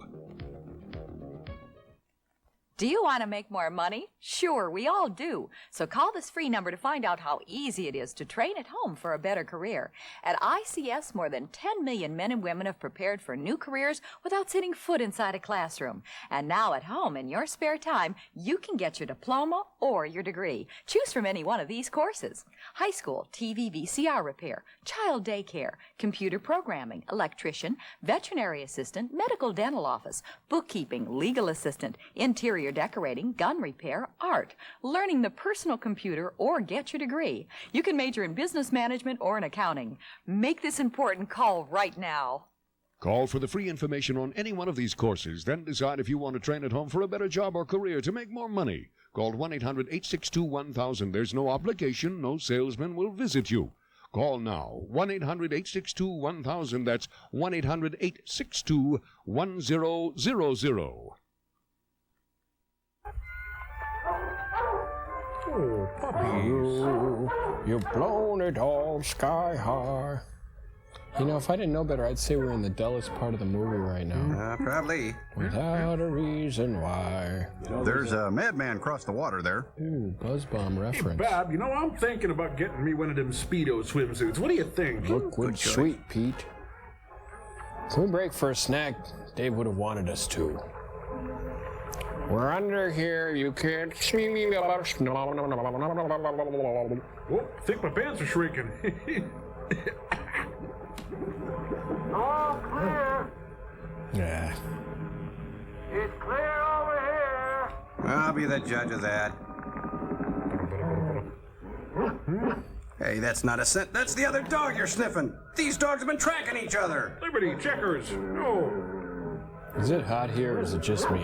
Do you want to make more money? Sure, we all do. So call this free number to find out how easy it is to train at home for a better career. At ICS, more than 10 million men and women have prepared for new careers without setting foot inside a classroom. And now at home, in your spare time, you can get your diploma or your degree. Choose from any one of these courses: high school, TV, VCR repair, child daycare, computer programming, electrician, veterinary assistant, medical dental office, bookkeeping, legal assistant, interior decorating, gun repair, art, learning the personal computer, or get your degree. You can major in business management or in accounting. Make this important call right now. Call for the free information on any one of these courses, then decide if you want to train at home for a better job or career to make more money. Call 1-800-862-1000. There's no obligation, no salesman will visit you. Call now, 1-800-862-1000. That's 1-800-862-1000. Oh, puppies. You've blown it all sky high. You know, if I didn't know better, I'd say we're in the dullest part of the movie right now. Probably. Without a reason why. There's a madman across the water there. Ooh, Buzz Bomb reference. Hey, Bob, you know, I'm thinking about getting me one of them Speedo swimsuits. What do you think? Liquid sweet, Pete. Can we break for a snack? Dave would have wanted us to. We're under here, you can't see me. Oh, I think my pants are shrinking. All clear. Yeah. It's clear over here. I'll be the judge of that. Hey, that's not a scent. That's the other dog you're sniffing. These dogs have been tracking each other. Liberty, checkers. No. Is it hot here or is it just me?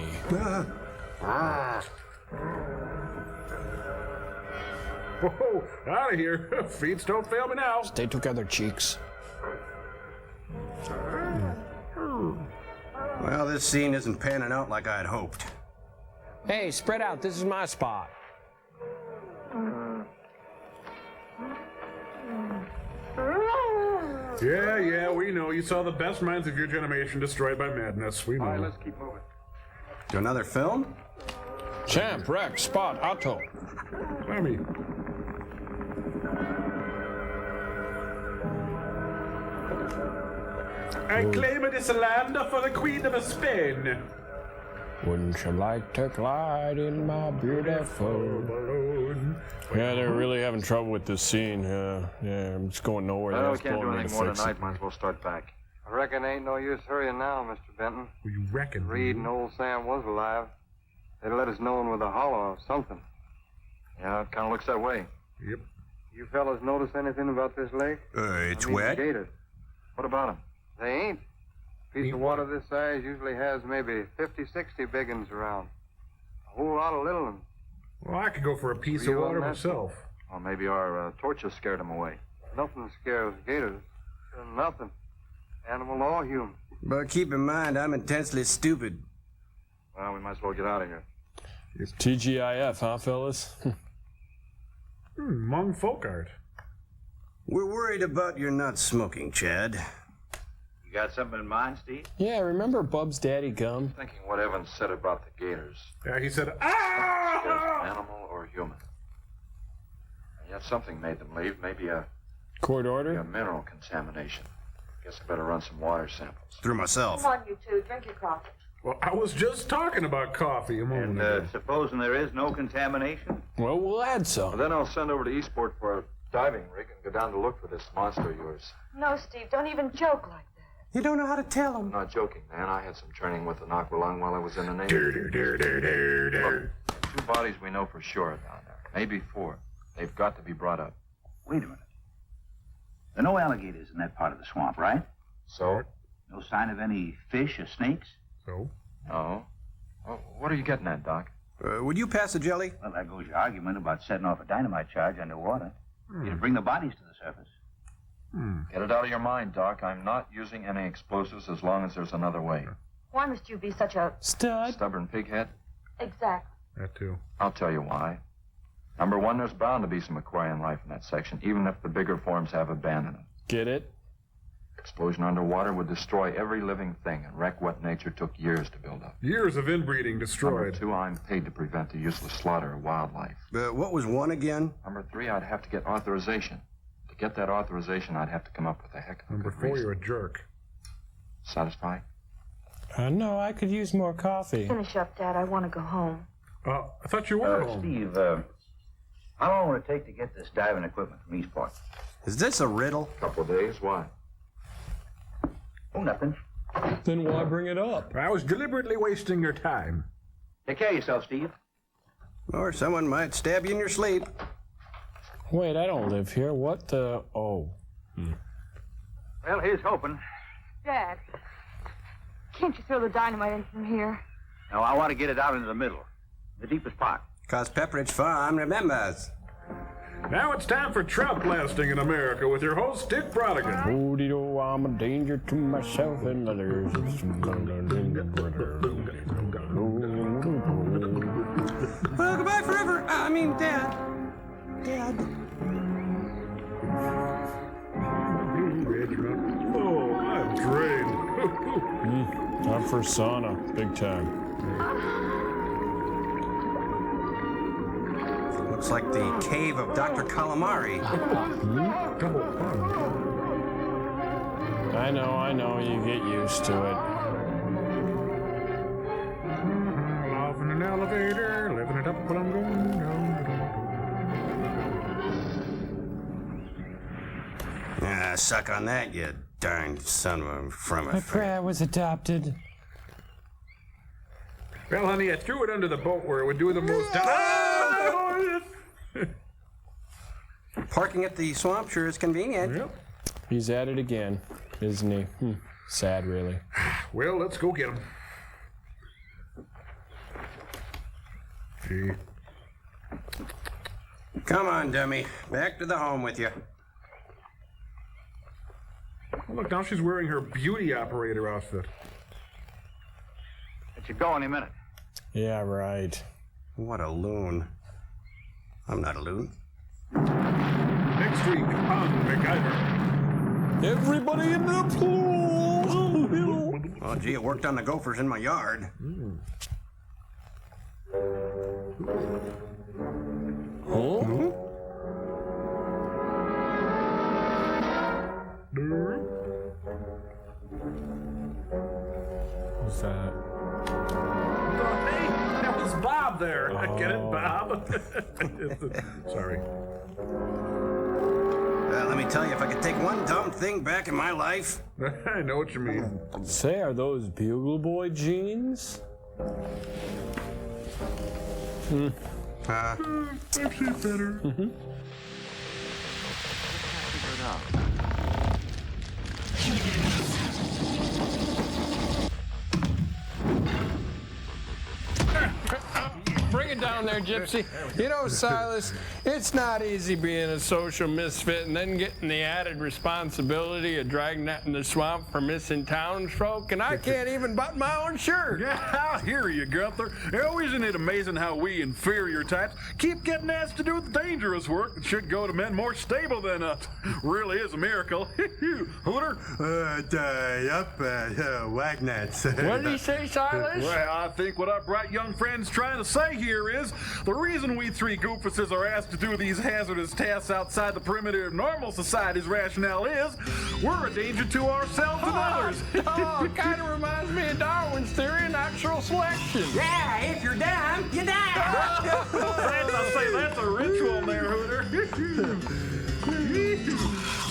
Whoa, out of here. Feet don't fail me now. Stay together, cheeks. Well, this scene isn't panning out like I'd hoped. Hey, spread out. This is my spot. Yeah, we know. You saw the best minds of your generation destroyed by madness. We know. All right, let's keep moving. To another film? Champ, Rex, Spot, Otto. Sammy. I claim it is a land for the Queen of Spain. Wouldn't you like to glide in my beautiful balloon? Yeah, they're really having trouble with this scene. Yeah, it's going nowhere. Well, we That's can't do pulling me anything to more fix it. tonight. Might as well start back. I reckon ain't no use hurrying now, Mr. Benton. Well, you reckon? Reed and old Sam was alive. They'd let us know with a holler or something. Yeah, it kind of looks that way. Yep. You fellas notice anything about this lake? It's I mean, wet. The gators. What about them? They ain't. A piece of water this size usually has maybe 50, 60 big uns around. A whole lot of little ones. Well, I could go for a piece of Real water natural. myself. Or maybe our torches scared them away. Nothing scares gators. Nothing. Animal or human. But keep in mind, I'm intensely stupid. Well, we might as well get out of here. It's TGIF, huh, fellas? Mung folk art. We're worried about your not smoking, Chad. You got something in mind, Steve? Yeah, remember Bub's daddy gum? Thinking what Evans said about the gators. Yeah, he said, Scares animal or human. And yet something made them leave. Maybe a court order? A mineral contamination. Guess I better run some water samples. Through myself. Come on, you two. Drink your coffee. Well, I was just talking about coffee a moment ago. Supposing there is no contamination? Well, we'll add some. Well, then I'll send over to Eastport for a diving rig and go down to look for this monster of yours. No, Steve, don't even joke like that. You don't know how to tell I'm him. not joking, man. I had some training with an aqualung while I was in the Navy. Look, 2 bodies we know for sure down there. Maybe 4. They've got to be brought up. Wait a minute. There are no alligators in that part of the swamp, right? So? No sign of any fish or snakes? So? No. Well, what are you getting at, Doc? Would you pass the jelly? Well, there goes your argument about setting off a dynamite charge underwater. You'd bring the bodies to the surface. Get it out of your mind, Doc. I'm not using any explosives as long as there's another way. Why must you be such a stud? Stubborn pighead? Exactly. That too. I'll tell you why. Number 1, there's bound to be some aquarian life in that section, even if the bigger forms have abandoned it. Get it? Explosion underwater would destroy every living thing and wreck what nature took years to build up. Years of inbreeding destroyed. Number 2, I'm paid to prevent the useless slaughter of wildlife. What was 1 again? Number 3, I'd have to get authorization. To get that authorization, I'd have to come up with a heck of a Number good 4, reason. you're a jerk. Satisfied? No, I could use more coffee. Finish up, Dad. I want to go home. I thought you were home. Steve, how long will it take to get this diving equipment from Eastport? Is this a riddle? Couple of days. Why? Oh, nothing. Then why bring it up? I was deliberately wasting your time. Take care of yourself, Steve. Or someone might stab you in your sleep. Wait, I don't live here. What the... Oh. Well, here's hoping. Dad, can't you throw the dynamite in from here? Now, I want to get it out into the middle, the deepest part. 'Cause Pepperidge Farm remembers. Now it's time for trout blasting in America with your host, Dick Brodigan. Oh, I'm a danger to myself and others. Well, goodbye forever. I mean, Dad. Dad. Oh, I'm drained. Time for sauna. Big time. Looks like the cave of Dr. Calamari. I know. You get used to it. Off in an elevator, living it up while I'm going down. Ah, suck on that, you darn son of a from a... My prayer was adopted. Well, honey, I threw it under the boat where it would do the most damage. Parking at the swamp sure is convenient. Yep. He's at it again, isn't he? Sad, really. Well, let's go get him. Gee. Come on, dummy. Back to the home with you. Oh, look, now she's wearing her beauty operator outfit. It should go any minute. Yeah, right. What a loon. I'm not a loon. Next week on MacGyver. Everybody in the pool! Oh, gee, it worked on the gophers in my yard. Huh? What's that? Oh, hey, that was Bob there. Get it, Bob? Sorry. Let me tell you, if I could take one dumb thing back in my life. I know what you mean. Say, are those Bugle Boy jeans? Actually better. Bring it down there, Gypsy. You know, Silas, it's not easy being a social misfit and then getting the added responsibility of dragnet in the swamp for missing townsfolk, and I can't even button my own shirt. Yeah, I hear you, Gunther. Oh, isn't it amazing how we inferior types keep getting asked to do the dangerous work that should go to men more stable than us? Really is a miracle. Hooter? Wagnats. What did he say, Silas? Well, I think what our bright young friend's trying to say here is the reason we three goofuses are asked to do these hazardous tasks outside the perimeter of normal society's rationale is we're a danger to ourselves and others. Oh, kind of reminds me of Darwin's theory of natural selection. Yeah, if you're down, you die. I say that's a ritual there, Hooter.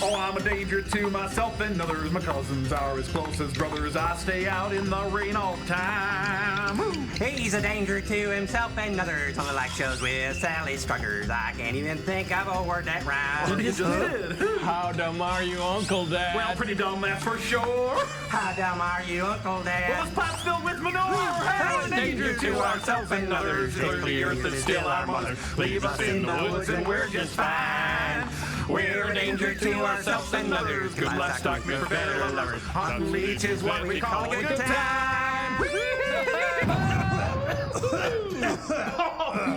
Oh, I'm a danger to myself and others. My cousins are as close as brothers. I stay out in the rain all the time. He's a danger to himself and others. On the light shows with Sally Struckers. I can't even think of a word that rhymes. Well, you just did. How dumb are you, Uncle Dad? Well, pretty dumb, that's for sure. How dumb are you, Uncle Dad? Well, this pot's filled with manure. We're a danger to ourselves and others. Clear the earth that's still our mother. Leave us in the woods and we're just fine. We're a danger to ourselves and others. Good luck, stock me for better lovers. Hunting leech is what we call a good time.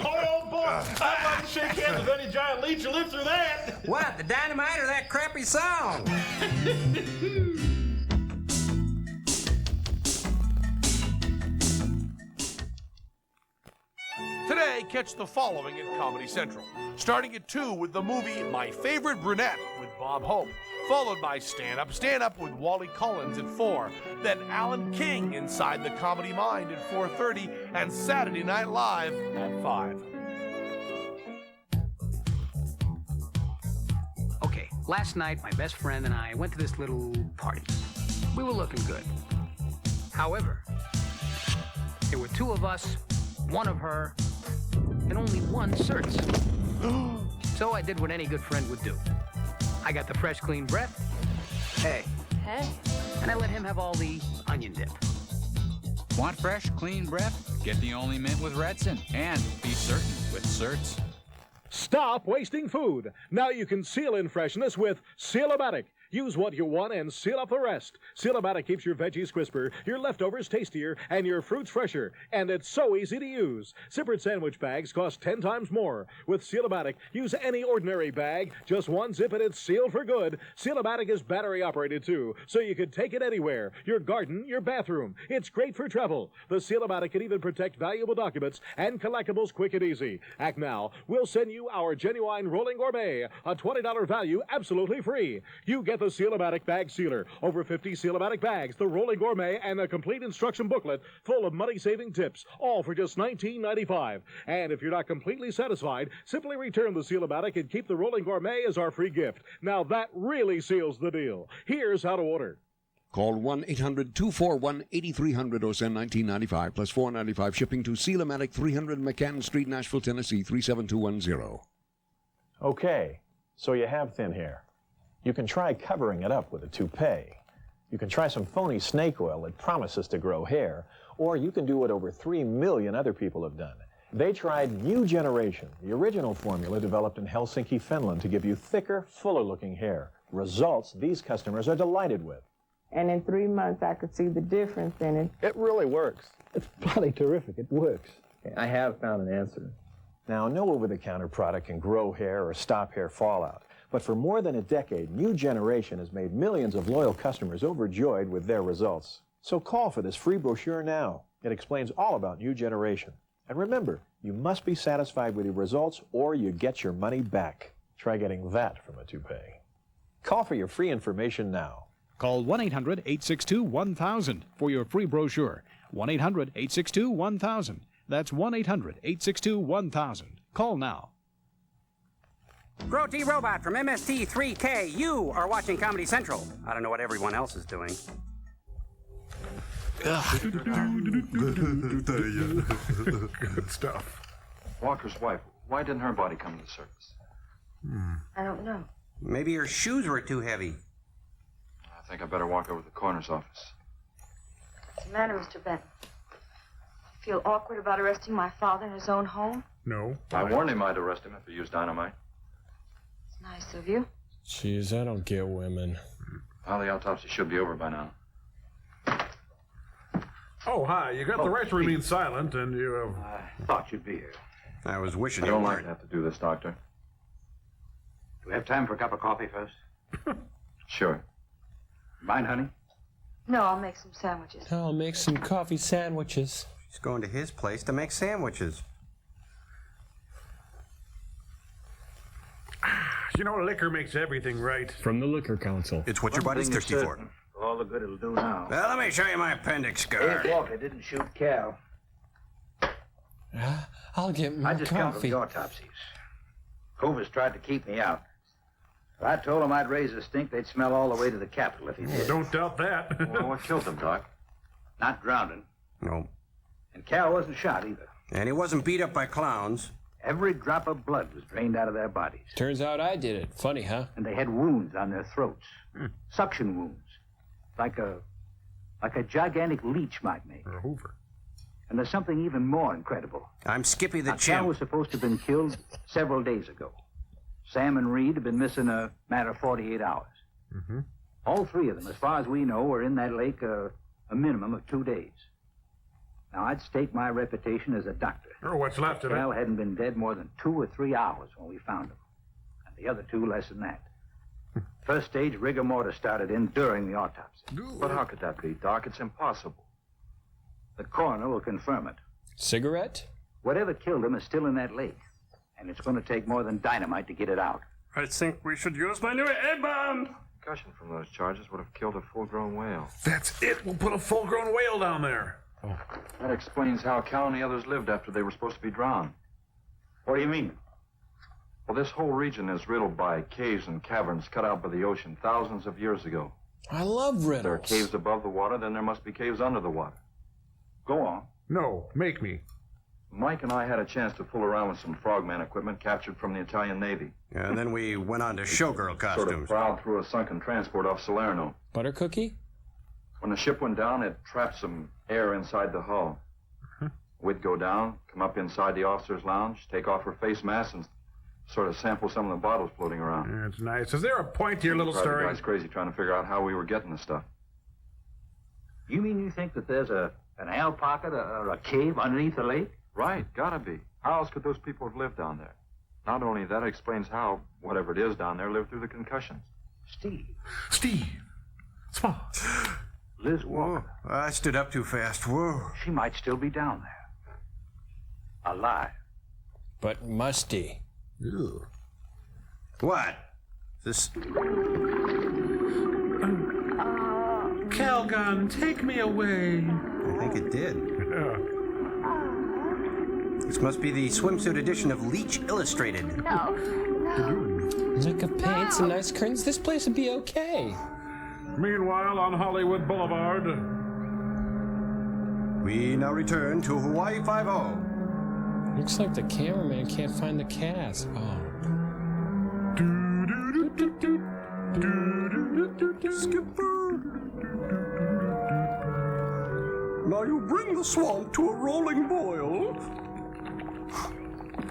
Oh, boy. I'd like to shake hands with any giant leech who lived through that. What, the dynamite or that crappy song? Today, catch the following at Comedy Central. Starting at 2 with the movie My Favorite Brunette with Bob Hope. Followed by Stand Up with Wally Collins at 4. Then Alan King Inside the Comedy Mind at 4:30. And Saturday Night Live at 5. Okay, last night my best friend and I went to this little party. We were looking good. However, there were two of us, one of her, and only one certs. So I did what any good friend would do. I got the fresh, clean breath. Hey. Hey. And I let him have all the onion dip. Want fresh, clean breath? Get the only mint with Redson. And be certain with certs. Stop wasting food. Now you can seal in freshness with Seal-O-Matic. Use what you want and seal up the rest. Seal-O-Matic keeps your veggies crisper, your leftovers tastier, and your fruits fresher. And it's so easy to use. Zippered sandwich bags cost 10 times more. With Seal-O-Matic, use any ordinary bag. Just one zip and it's sealed for good. Seal-O-Matic is battery operated too, so you can take it anywhere. Your garden, your bathroom. It's great for travel. The Seal-O-Matic can even protect valuable documents and collectibles quick and easy. Act now. We'll send you our genuine Rolling Gourmet, a $20 value absolutely free. You get the Seal-O-Matic bag sealer, over 50 Seal-O-Matic bags, the Rolling Gourmet, and a complete instruction booklet full of money-saving tips, all for just $19.95. And if you're not completely satisfied, simply return the Seal-O-Matic and keep the Rolling Gourmet as our free gift. Now that really seals the deal. Here's how to order. Call 1-800-241-8300 or send $19.95 plus $4.95 shipping to Seal-O-Matic, 300 McCann Street, Nashville, Tennessee, 37210. Okay, So you have thin hair. You can try covering it up with a toupee. You can try some phony snake oil that promises to grow hair, or you can do what over 3 million other people have done. They tried New Generation, the original formula developed in Helsinki, Finland, to give you thicker, fuller-looking hair. Results these customers are delighted with. And in 3 months, I could see the difference in it. It really works. It's bloody terrific. It works. I have found an answer. Now, no over-the-counter product can grow hair or stop hair fallout. But for more than a decade, New Generation has made millions of loyal customers overjoyed with their results. So call for this free brochure now. It explains all about New Generation. And remember, you must be satisfied with your results or you get your money back. Try getting that from a toupee. Call for your free information now. Call 1-800-862-1000 for your free brochure. 1-800-862-1000. That's 1-800-862-1000. Call now. Grody Robot from MST3K. You are watching Comedy Central. I don't know what everyone else is doing. Good stuff. Walker's wife, why didn't her body come to the surface? I don't know. Maybe her shoes were too heavy. I think I better walk over to the coroner's office. What's the matter, Mr. Benton? You feel awkward about arresting my father in his own home? No. I warned him I'd arrest him if he used dynamite. It's nice of you. Jeez, I don't get women. Well, the autopsy should be over by now. Oh, hi. You got the right to remain silent, and you have... I thought you'd be here. I was wishing I you don't like weren't. to have to do this, Doctor. Do we have time for a cup of coffee first? Sure. Mind, honey? No, I'll make some sandwiches. I'll make some coffee sandwiches. She's going to his place to make sandwiches. You know, liquor makes everything right. From the Liquor Council. It's what your body's thirsty for. All the good it'll do now. Well, let me show you my appendix scar. Dave Walker didn't shoot Cal. I'll get my I just come from coffee. the autopsies. Covers tried to keep me out. If I told them I'd raise a stink, they'd smell all the way to the Capitol if he did. Don't doubt that. Well, what killed him, Doc? Not drowning. No. And Cal wasn't shot either. And he wasn't beat up by clowns. Every drop of blood was drained out of their bodies. Turns out I did it. Funny, huh? And they had wounds on their throats. Suction wounds. Like a gigantic leech might make. Or a Hoover. And there's something even more incredible. I'm Skippy the Now, Cal Chimp. was supposed to have been killed several days ago. Sam and Reed have been missing a matter of 48 hours. Mm-hmm. All three of them, as far as we know, were in that lake a minimum of 2 days. Now, I'd stake my reputation as a doctor. Oh, what's left of it? Cal hadn't been dead more than 2 or 3 hours when we found him. And the other two less than that. First stage rigor mortis started in during the autopsy. But how could that be, Doc? It's impossible. The coroner will confirm it. Cigarette? Whatever killed him is still in that lake. And it's going to take more than dynamite to get it out. I think we should use my new A-bomb. Concussion from those charges would have killed a full-grown whale. That's it. We'll put a full-grown whale down there. That explains how Cal and the others lived after they were supposed to be drowned. What do you mean? Well, this whole region is riddled by caves and caverns cut out by the ocean thousands of years ago. I love riddles. There are caves above the water, then there must be caves under the water. Go on. No, make me. Mike and I had a chance to fool around with some frogman equipment captured from the Italian Navy. Yeah, and then we went on to showgirl costumes. Sort of prowled through a sunken transport off Salerno. Butter cookie? When the ship went down, it trapped some air inside the hull. We'd go down, come up inside the officer's lounge, take off her face mask, and sort of sample some of the bottles floating around. That's nice. Is there a point to your little Drive the story? guys crazy trying to figure out how we were getting the stuff. You mean you think that there's an ale pocket or a cave underneath the lake? Right, gotta be. How else could those people have lived down there? Not only that, it explains how, whatever it is down there, lived through the concussions. Steve. Spot. Liz Walker. Whoa, I stood up too fast. Whoa. She might still be down there. Alive. But musty. Ew. What? This... Calgon, take me away. I think it did. This must be the swimsuit edition of Leech Illustrated. No. Lick of paint, some nice curtains. This place would be okay. Meanwhile, on Hollywood Boulevard. We now return to Hawaii 5-0. Looks like the cameraman can't find the cast. Oh. Skipper. Now you bring the swamp to a rolling boil.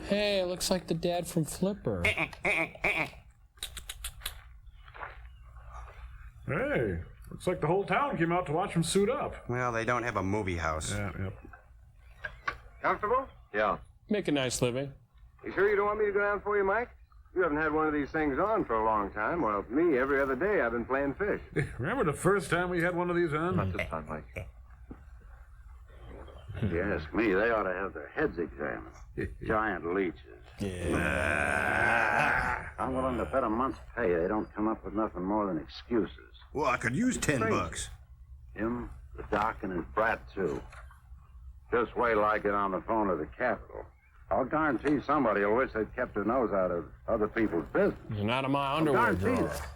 Hey, it looks like the dad from Flipper. Hey, looks like the whole town came out to watch him suit up. Well, they don't have a movie house. Yeah, yep. Comfortable? Yeah. Make a nice living. You sure you don't want me to go down for you, Mike? You haven't had one of these things on for a long time. Well, me, every other day I've been playing fish. Remember the first time we had one of these on? Not this time, Mike. If you ask me, they ought to have their heads examined. Giant leeches. Yeah. I'm willing to bet a month's pay they don't come up with nothing more than excuses. Well, I could use $10. Him, the doc, and his brat, too. Just wait till I get on the phone to the Capitol. I'll guarantee somebody will wish they'd kept their nose out of other people's business. You're out of my underwear I'll guarantee drawer. that.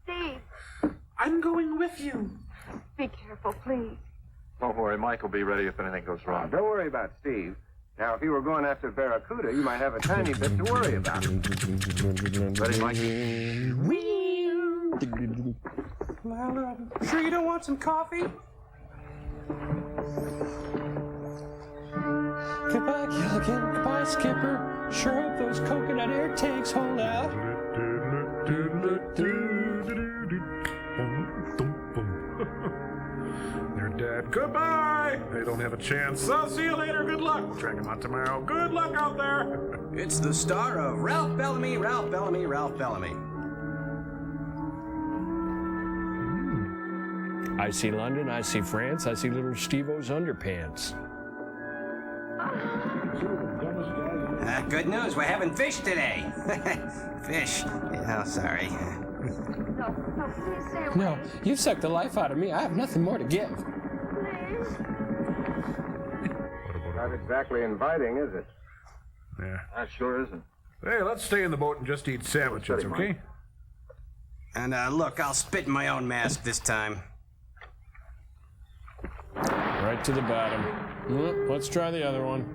Steve, I'm going with you. be careful, please. Don't worry, Mike will be ready if anything goes wrong. Don't worry about Steve. Now, if you were going after Barracuda, you might have a tiny bit to worry about. Ready, Mike? Well, sure you don't want some coffee? Goodbye, Gilligan. Goodbye, Skipper. Sure hope those coconut air tanks hold out. They're dead. Goodbye! They don't have a chance. I'll see you later. Good luck. Track them out tomorrow. Good luck out there. It's the star of Ralph Bellamy, Ralph Bellamy, Ralph Bellamy. I see London, I see France, I see little Steve-O's underpants. Good news, we're having fish today. Fish. Oh, sorry. No, please stay away. No, you've sucked the life out of me. I have nothing more to give. Not exactly inviting, is it? Yeah. That sure isn't. Hey, let's stay in the boat and just eat sandwiches, okay? And look, I'll spit in my own mask this time. Right to the bottom. Let's try the other one.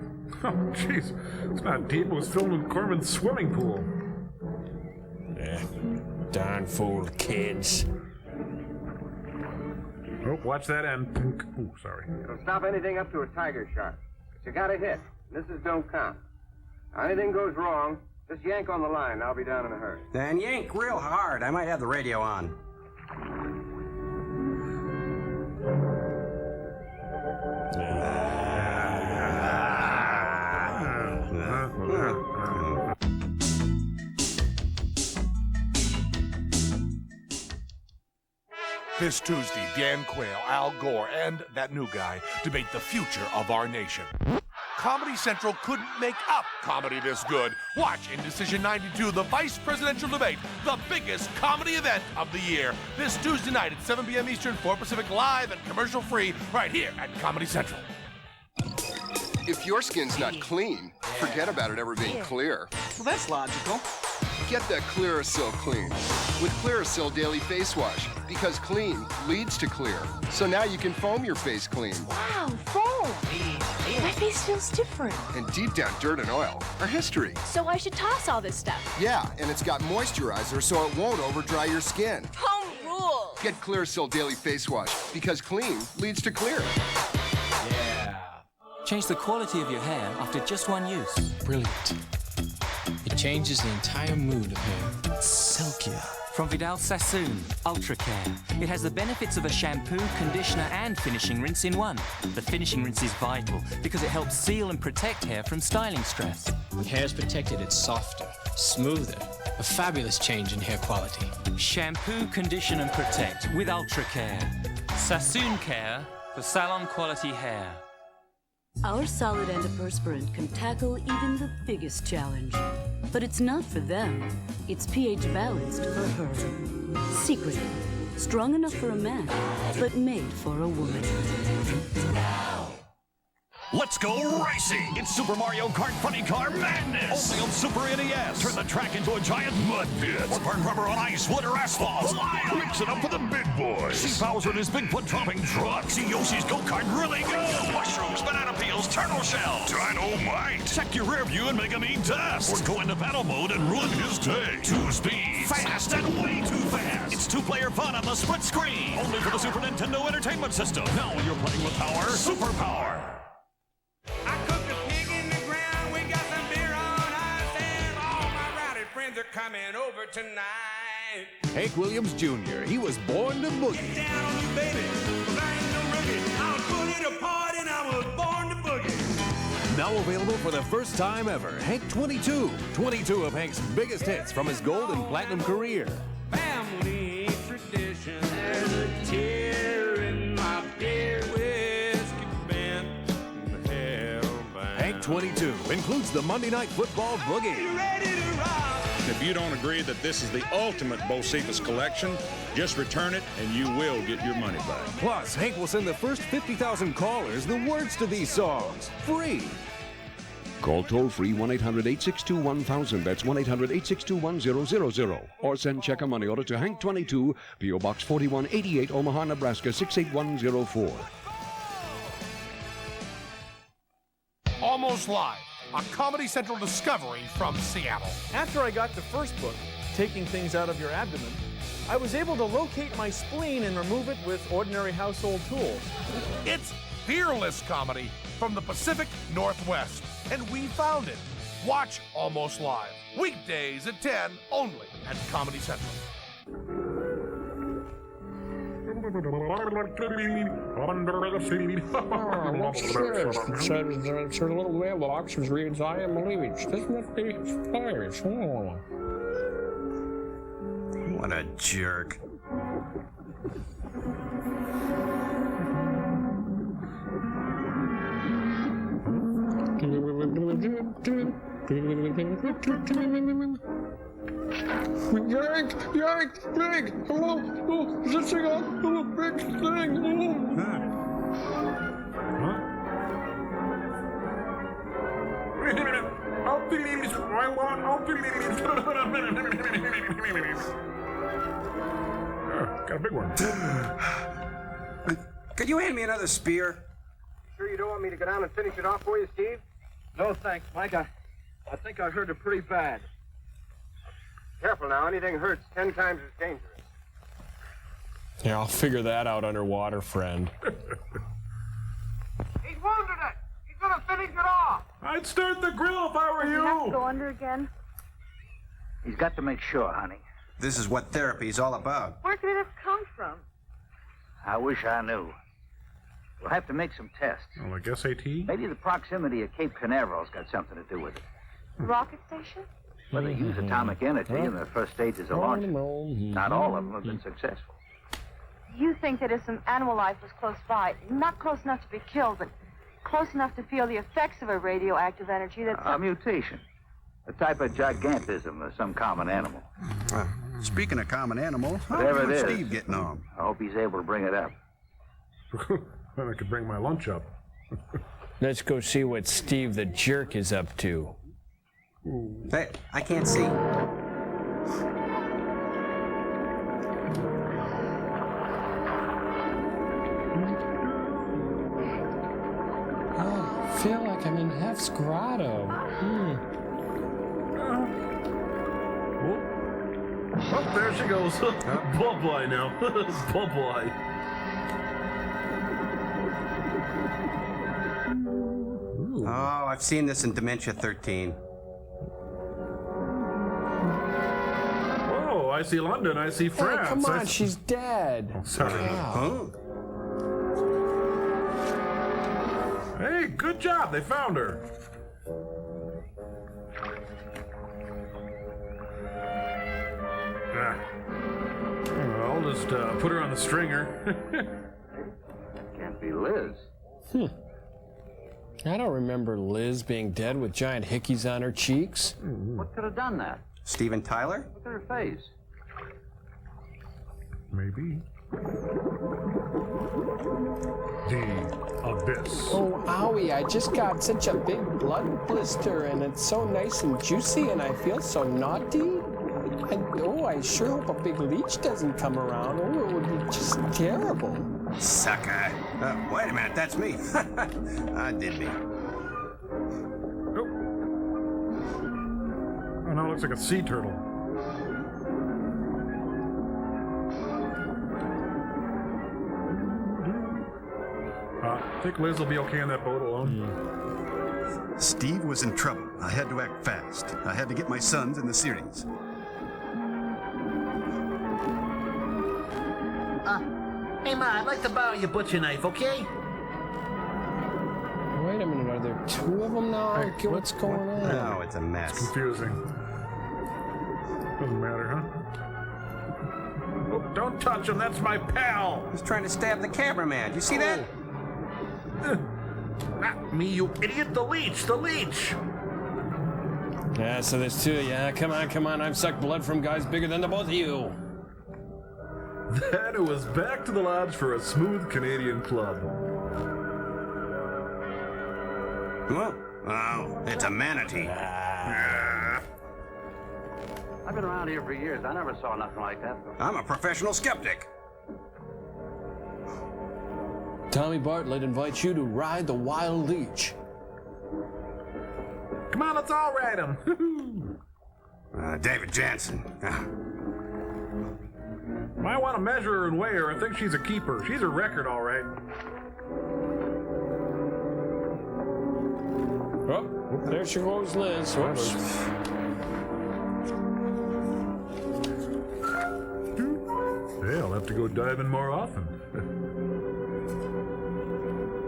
Oh, jeez. It's not deep. It was filmed in Corman's swimming pool. Yeah, darn fool kids. Oh, watch that end. Oh, sorry. It'll stop anything up to a tiger shark. But you got to hit. Misses don't count. Now, anything goes wrong, just yank on the line. I'll be down in a hurry. Then yank real hard. I might have the radio on. This Tuesday, Dan Quayle, Al Gore, and that new guy debate the future of our nation. Comedy Central couldn't make up comedy this good. Watch Indecision 92, the vice presidential debate, the biggest comedy event of the year. This Tuesday night at 7 p.m. Eastern, 4 Pacific, live and commercial free, right here at Comedy Central. If your skin's not clean, forget about it ever being clear. Well, that's logical. Get that Clearasil clean with Clearasil Daily Face Wash, because clean leads to clear. So now you can foam your face clean. Wow, foam. My face feels different. And deep down, dirt and oil are history. So I should toss all this stuff. Yeah, and it's got moisturizer so it won't over dry your skin. Home rule. Get Clearasil Daily Face Wash, because clean leads to clear. Yeah. Change the quality of your hair after just one use. Brilliant. It changes the entire mood of hair. It's silkier. From Vidal Sassoon Ultra Care. It has the benefits of a shampoo, conditioner, and finishing rinse in one. The finishing rinse is vital because it helps seal and protect hair from styling stress. When hair is protected, it's softer, smoother. A fabulous change in hair quality. Shampoo, condition, and protect with Ultra Care. Sassoon Care for salon quality hair. Our solid antiperspirant can tackle even the biggest challenge. But it's not for them. It's pH balanced for her. Secret. Strong enough for a man, but made for a woman. Let's go racing! It's Super Mario Kart Funny Car Madness! Only on Super NES! Turn the track into a giant mud pit! Or burn rubber on ice, wood, or asphalt! Mix it up for the big boys! See Bowser in his Bigfoot-dropping truck! See Yoshi's go-kart really go! Mushrooms, banana peels, turtle shells! Dynamite! Check your rear view and make him eat dust! Or go into battle mode and ruin his day! 2 speeds! Fast and way too fast! It's 2-player fun on the split screen! Only for the Super Nintendo Entertainment System! Now you're playing with power, super power! I cooked a pig in the ground, we got some beer on ice, and all my rowdy friends are coming over tonight. Hank Williams Jr., he was born to boogie. Get down on you, baby, 'cause I ain't no rookie. I was put in a party and I was born to boogie. Now available for the first time ever, Hank 22. 22 of Hank's biggest hits from his gold and platinum career. Family tradition, there's a tear in my beer whiskey band. Hank 22 includes the Monday Night Football Boogie. If you don't agree that this is the ultimate Bocephus collection, just return it and you will get your money back. Plus, Hank will send the first 50,000 callers the words to these songs, free. Call toll-free 1-800-862-1000. That's 1-800-862-1000. Or send check or money order to Hank 22, P.O. Box 4188, Omaha, Nebraska 68104. Almost Live, a Comedy Central discovery from Seattle. After I got the first book, Taking Things Out of Your Abdomen, I was able to locate my spleen and remove it with ordinary household tools. It's fearless comedy from the Pacific Northwest, and we found it. Watch Almost Live, weekdays at 10 only at Comedy Central. What's this? It says it's a little mailbox which reads, I am Leeches. This must be fires. Oh. What a jerk. Yank! Yank! Big! Hello! Oh, is this thing on? Oh, big thing! Got a big one. Could you hand me another spear? Sure you don't want me to go down and finish it off for you, Steve? No, thanks, Mike. I think I hurt it pretty bad. Careful now, anything hurts 10 times as dangerous. Yeah, I'll figure that out underwater, friend. He's wounded it! He's gonna finish it off! I'd start the grill if I were Does he have to go under again? He's got to make sure, honey. This is what therapy is all about. Where could it have come from? I wish I knew. We'll have to make some tests. Oh, like SAT? Maybe the proximity of Cape Canaveral's got something to do with it. Rocket station? Well, they use atomic energy in the first stages of launch. Not all of them have been successful. You think that if some animal life was close by, not close enough to be killed, but close enough to feel the effects of a radioactive energy that's... A mutation. A type of gigantism of some common animal. Speaking of common animal, how Whatever are you it and is, Steve getting on? I hope he's able to bring it up. Then I could bring my lunch up. Let's go see what Steve the Jerk is up to. Hey, I can't see. Oh, I feel like I'm in Hef's grotto. Oh, there she goes. Bubble now. Bubble. Oh, I've seen this in Dementia 13. Oh, I see London. I see France. Hey, come on, she's dead. Oh, sorry. Wow. Hey, good job. They found her. I'll just put her on the stringer. Can't be Liz. I don't remember Liz being dead with giant hickeys on her cheeks. What could have done that? Steven Tyler? Look at her face. Maybe. The abyss. Oh, owie, I just got such a big blood blister, and it's so nice and juicy, and I feel so naughty. I sure hope a big leech doesn't come around. Oh, it would be just terrible. Sucker. Wait a minute, that's me. I did me. Oh, no, it looks like a sea turtle. I think Liz will be okay in that boat alone. Steve was in trouble. I had to act fast. I had to get my sons in the series. Hey, Ma, I'd like to borrow your butcher knife, okay? Wait a minute, are there two of them now? Hey, What's going on? No, it's a mess. It's confusing. Doesn't matter, huh? Oh, don't touch him, that's my pal! He's trying to stab the cameraman. You see that? Not me, you idiot. The leech, the leech. Yeah, so there's two of you. Come on. I've sucked blood from guys bigger than the both of you. Then it was back to the lodge for a smooth Canadian club. Oh, it's a manatee. I've been around here for years. I never saw nothing like that. I'm a professional skeptic. Tommy Bartlett invites you to ride the wild leech. Come on, let's all ride him. David Jansen. Might want to measure her and weigh her. I think she's a keeper. She's a record, all right. Oh, there she goes, Liz. Whoops. Yeah, I'll have to go diving more often.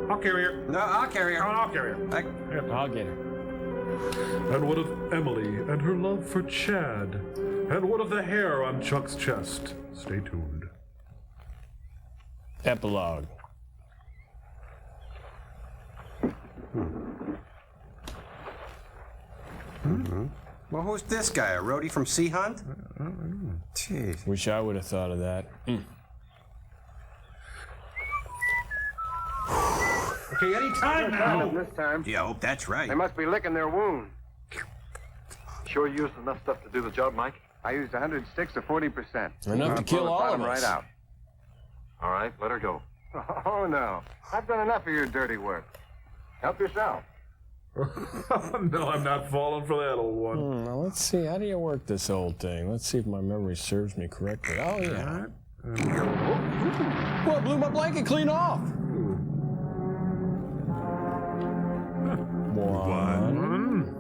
I'll carry her. No, I'll carry her. Oh, I'll carry her. I'll get her. And what of Emily and her love for Chad? And what of the hair on Chuck's chest? Stay tuned. Epilogue. Well, who's this guy? A roadie from Sea Hunt? Jeez. Wish I would have thought of that. Okay, anytime now. This time. Yeah, I hope that's right. They must be licking their wound. Sure you used enough stuff to do the job, Mike? I used 100 sticks or 40%. Enough to kill all of us. Right out. All right, let her go. Oh, no. I've done enough of your dirty work. Help yourself. No, I'm not falling for that, old one. Now, let's see. How do you work this old thing? Let's see if my memory serves me correctly. Oh, yeah. Well, I blew my blanket clean off. One.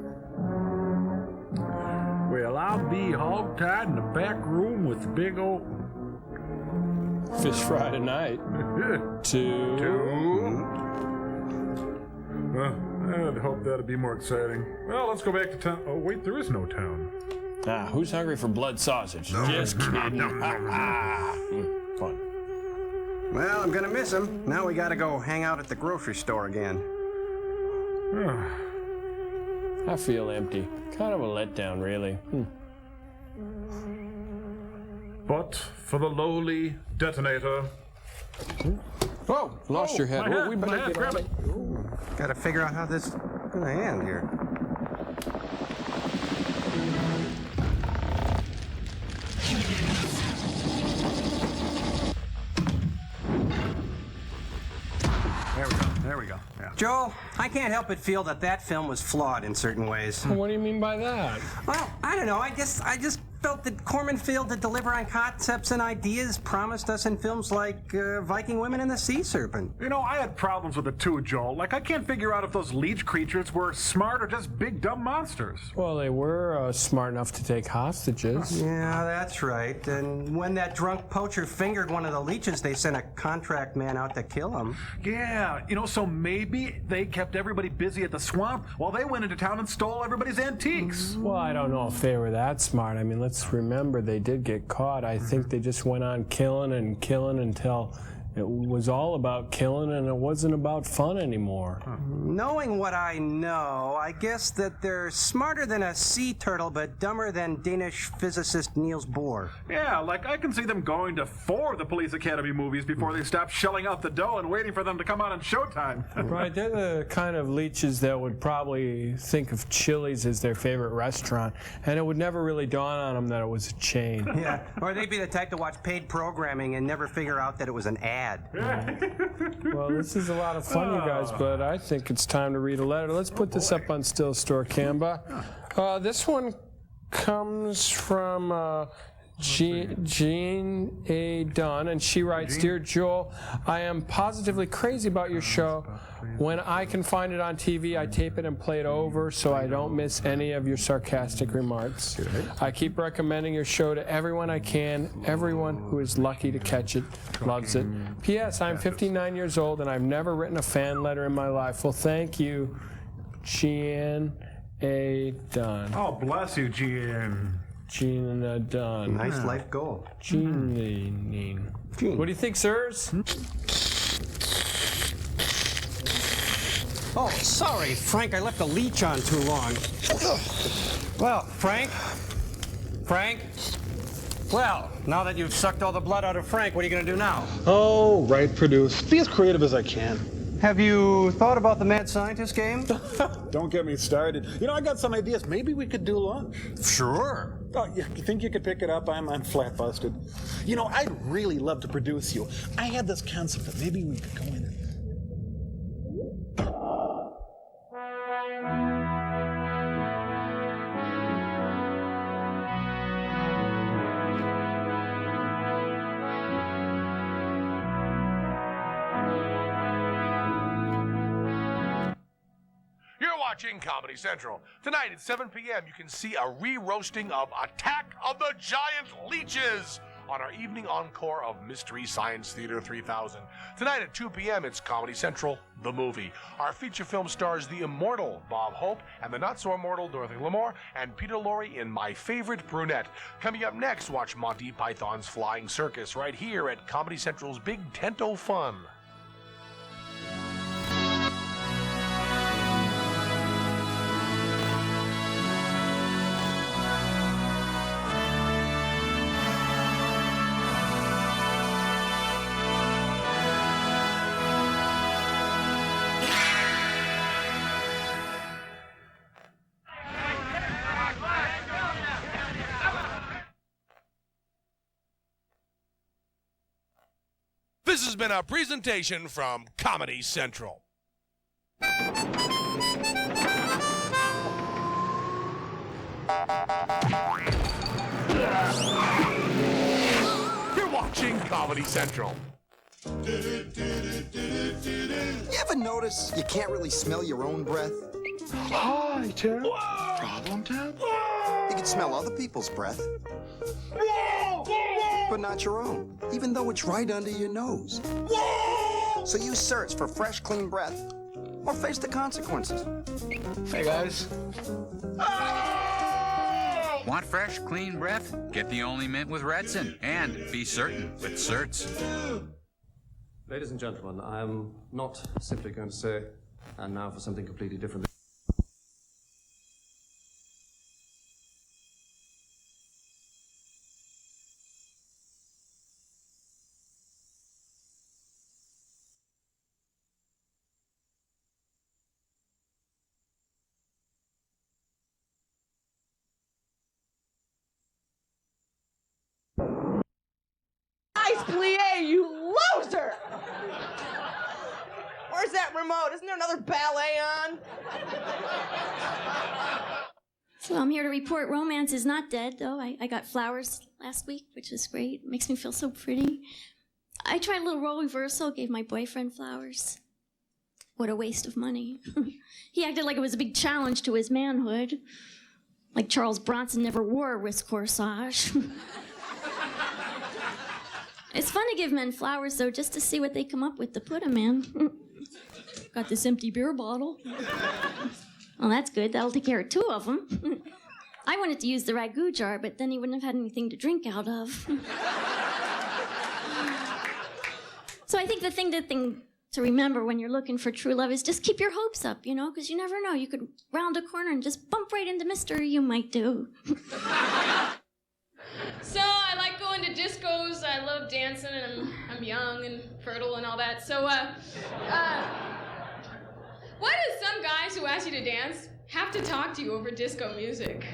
Well, I'll be hog-tied in the back room with big old... Fish fry tonight. Two. I'd hope that'd be more exciting. Well, let's go back to town. Oh, wait, there is no town. Who's hungry for blood sausage? Just kidding. Fun. Well, I'm gonna miss him. Now we gotta go hang out at the grocery store again. I feel empty. Kind of a letdown, really. But for the lowly detonator. Oh, lost your head. My head, We better get grab on it. Gotta figure out how this is gonna end here. There we go. Yeah. Joel, I can't help but feel that film was flawed in certain ways. What do you mean by that? Well, I don't know. I just felt that Corman failed to deliver on concepts and ideas promised us in films like Viking Women and the Sea Serpent. You know, I had problems with it too, Joel. Like, I can't figure out if those leech creatures were smart or just big, dumb monsters. Well, they were smart enough to take hostages. Yeah, that's right. And when that drunk poacher fingered one of the leeches, they sent a contract man out to kill him. Yeah, you know, so maybe they kept everybody busy at the swamp while they went into town and stole everybody's antiques. Well, I don't know if they were that smart. I mean, let's remember they did get caught. I think they just went on killing until It was all about killing, and it wasn't about fun anymore. Knowing what I know, I guess that they're smarter than a sea turtle, but dumber than Danish physicist Niels Bohr. Yeah, like I can see them going to 4 of the Police Academy movies before they stop shelling out the dough and waiting for them to come out on Showtime. Right, they're the kind of leeches that would probably think of Chili's as their favorite restaurant, and it would never really dawn on them that it was a chain. Yeah, or they'd be the type to watch paid programming and never figure out that it was an ad. Well, this is a lot of fun, you guys, but I think it's time to read a letter. Let's put this up on Still Store Canva. This one comes from Jean A. Dunn, and she writes, Dear Joel, I am positively crazy about your show. When I can find it on TV, I tape it and play it over so I don't miss any of your sarcastic remarks. I keep recommending your show to everyone I can. Everyone who is lucky to catch it loves it. P.S. I'm 59 years old and I've never written a fan letter in my life. Well, thank you, Jean A. Dunn. Oh, bless you, Jean. Jean Dunn. Nice life goal. Jean. What do you think, sirs? Oh, sorry, Frank, I left the leech on too long. Well, Frank? Well, now that you've sucked all the blood out of Frank, what are you going to do now? Oh, write, produce. Be as creative as I can. Have you thought about the mad scientist game? Don't get me started. You know, I got some ideas. Maybe we could do lunch. Sure. Oh, you think you could pick it up? I'm flat busted. You know, I'd really love to produce you. I had this concept that maybe we could go in and... Watching Comedy Central. Tonight at 7 p.m. you can see a re-roasting of Attack of the Giant Leeches on our evening encore of Mystery Science Theater 3000. Tonight at 2 p.m. it's Comedy Central, the movie. Our feature film stars the immortal Bob Hope and the not-so-immortal Dorothy Lamour and Peter Lorre in My Favorite Brunette. Coming up next, watch Monty Python's Flying Circus right here at Comedy Central's Big Tent-O Fun. This has been a presentation from Comedy Central. You're watching Comedy Central. You ever notice you can't really smell your own breath? Hi, Tim. Problem, Tim? You can smell other people's breath, but not your own, even though it's right under your nose. So you search for fresh, clean breath, or face the consequences. Hey, guys. Want fresh, clean breath? Get the only mint with Redson, and be certain with certs. Ladies and gentlemen, I am not simply going to say, and now for something completely different. Nice plie, you loser! Where's that remote? Isn't there another ballet on? So I'm here to report romance is not dead, though. I got flowers last week, which was great. It makes me feel so pretty. I tried a little role reversal, gave my boyfriend flowers. What a waste of money. He acted like it was a big challenge to his manhood. Like Charles Bronson never wore a wrist corsage. It's fun to give men flowers, though, just to see what they come up with to put them in. Got this empty beer bottle. Well, that's good. That'll take care of two of them. I wanted to use the ragu jar, but then he wouldn't have had anything to drink out of. So I think the thing to remember when you're looking for true love is just keep your hopes up, you know, because you never know. You could round a corner and just bump right into Mr. You might do. So I like going to discos. I love dancing, and I'm young and fertile and all that. So, why do some guys who ask you to dance have to talk to you over disco music?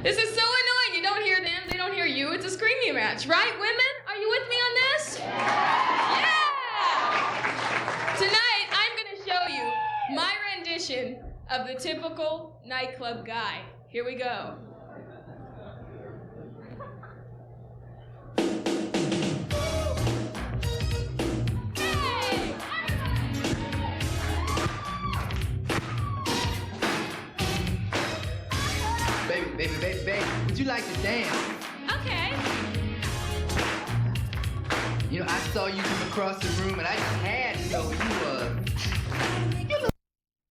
This is so annoying. You don't hear them, they don't hear you. It's a screaming match, right, women? Are you with me on this? Yeah! Tonight, I'm going to show you my rendition of the typical nightclub guy. Here we go. Baby, would you like to dance? Okay. You know, I saw you come across the room and I just had to know who you was.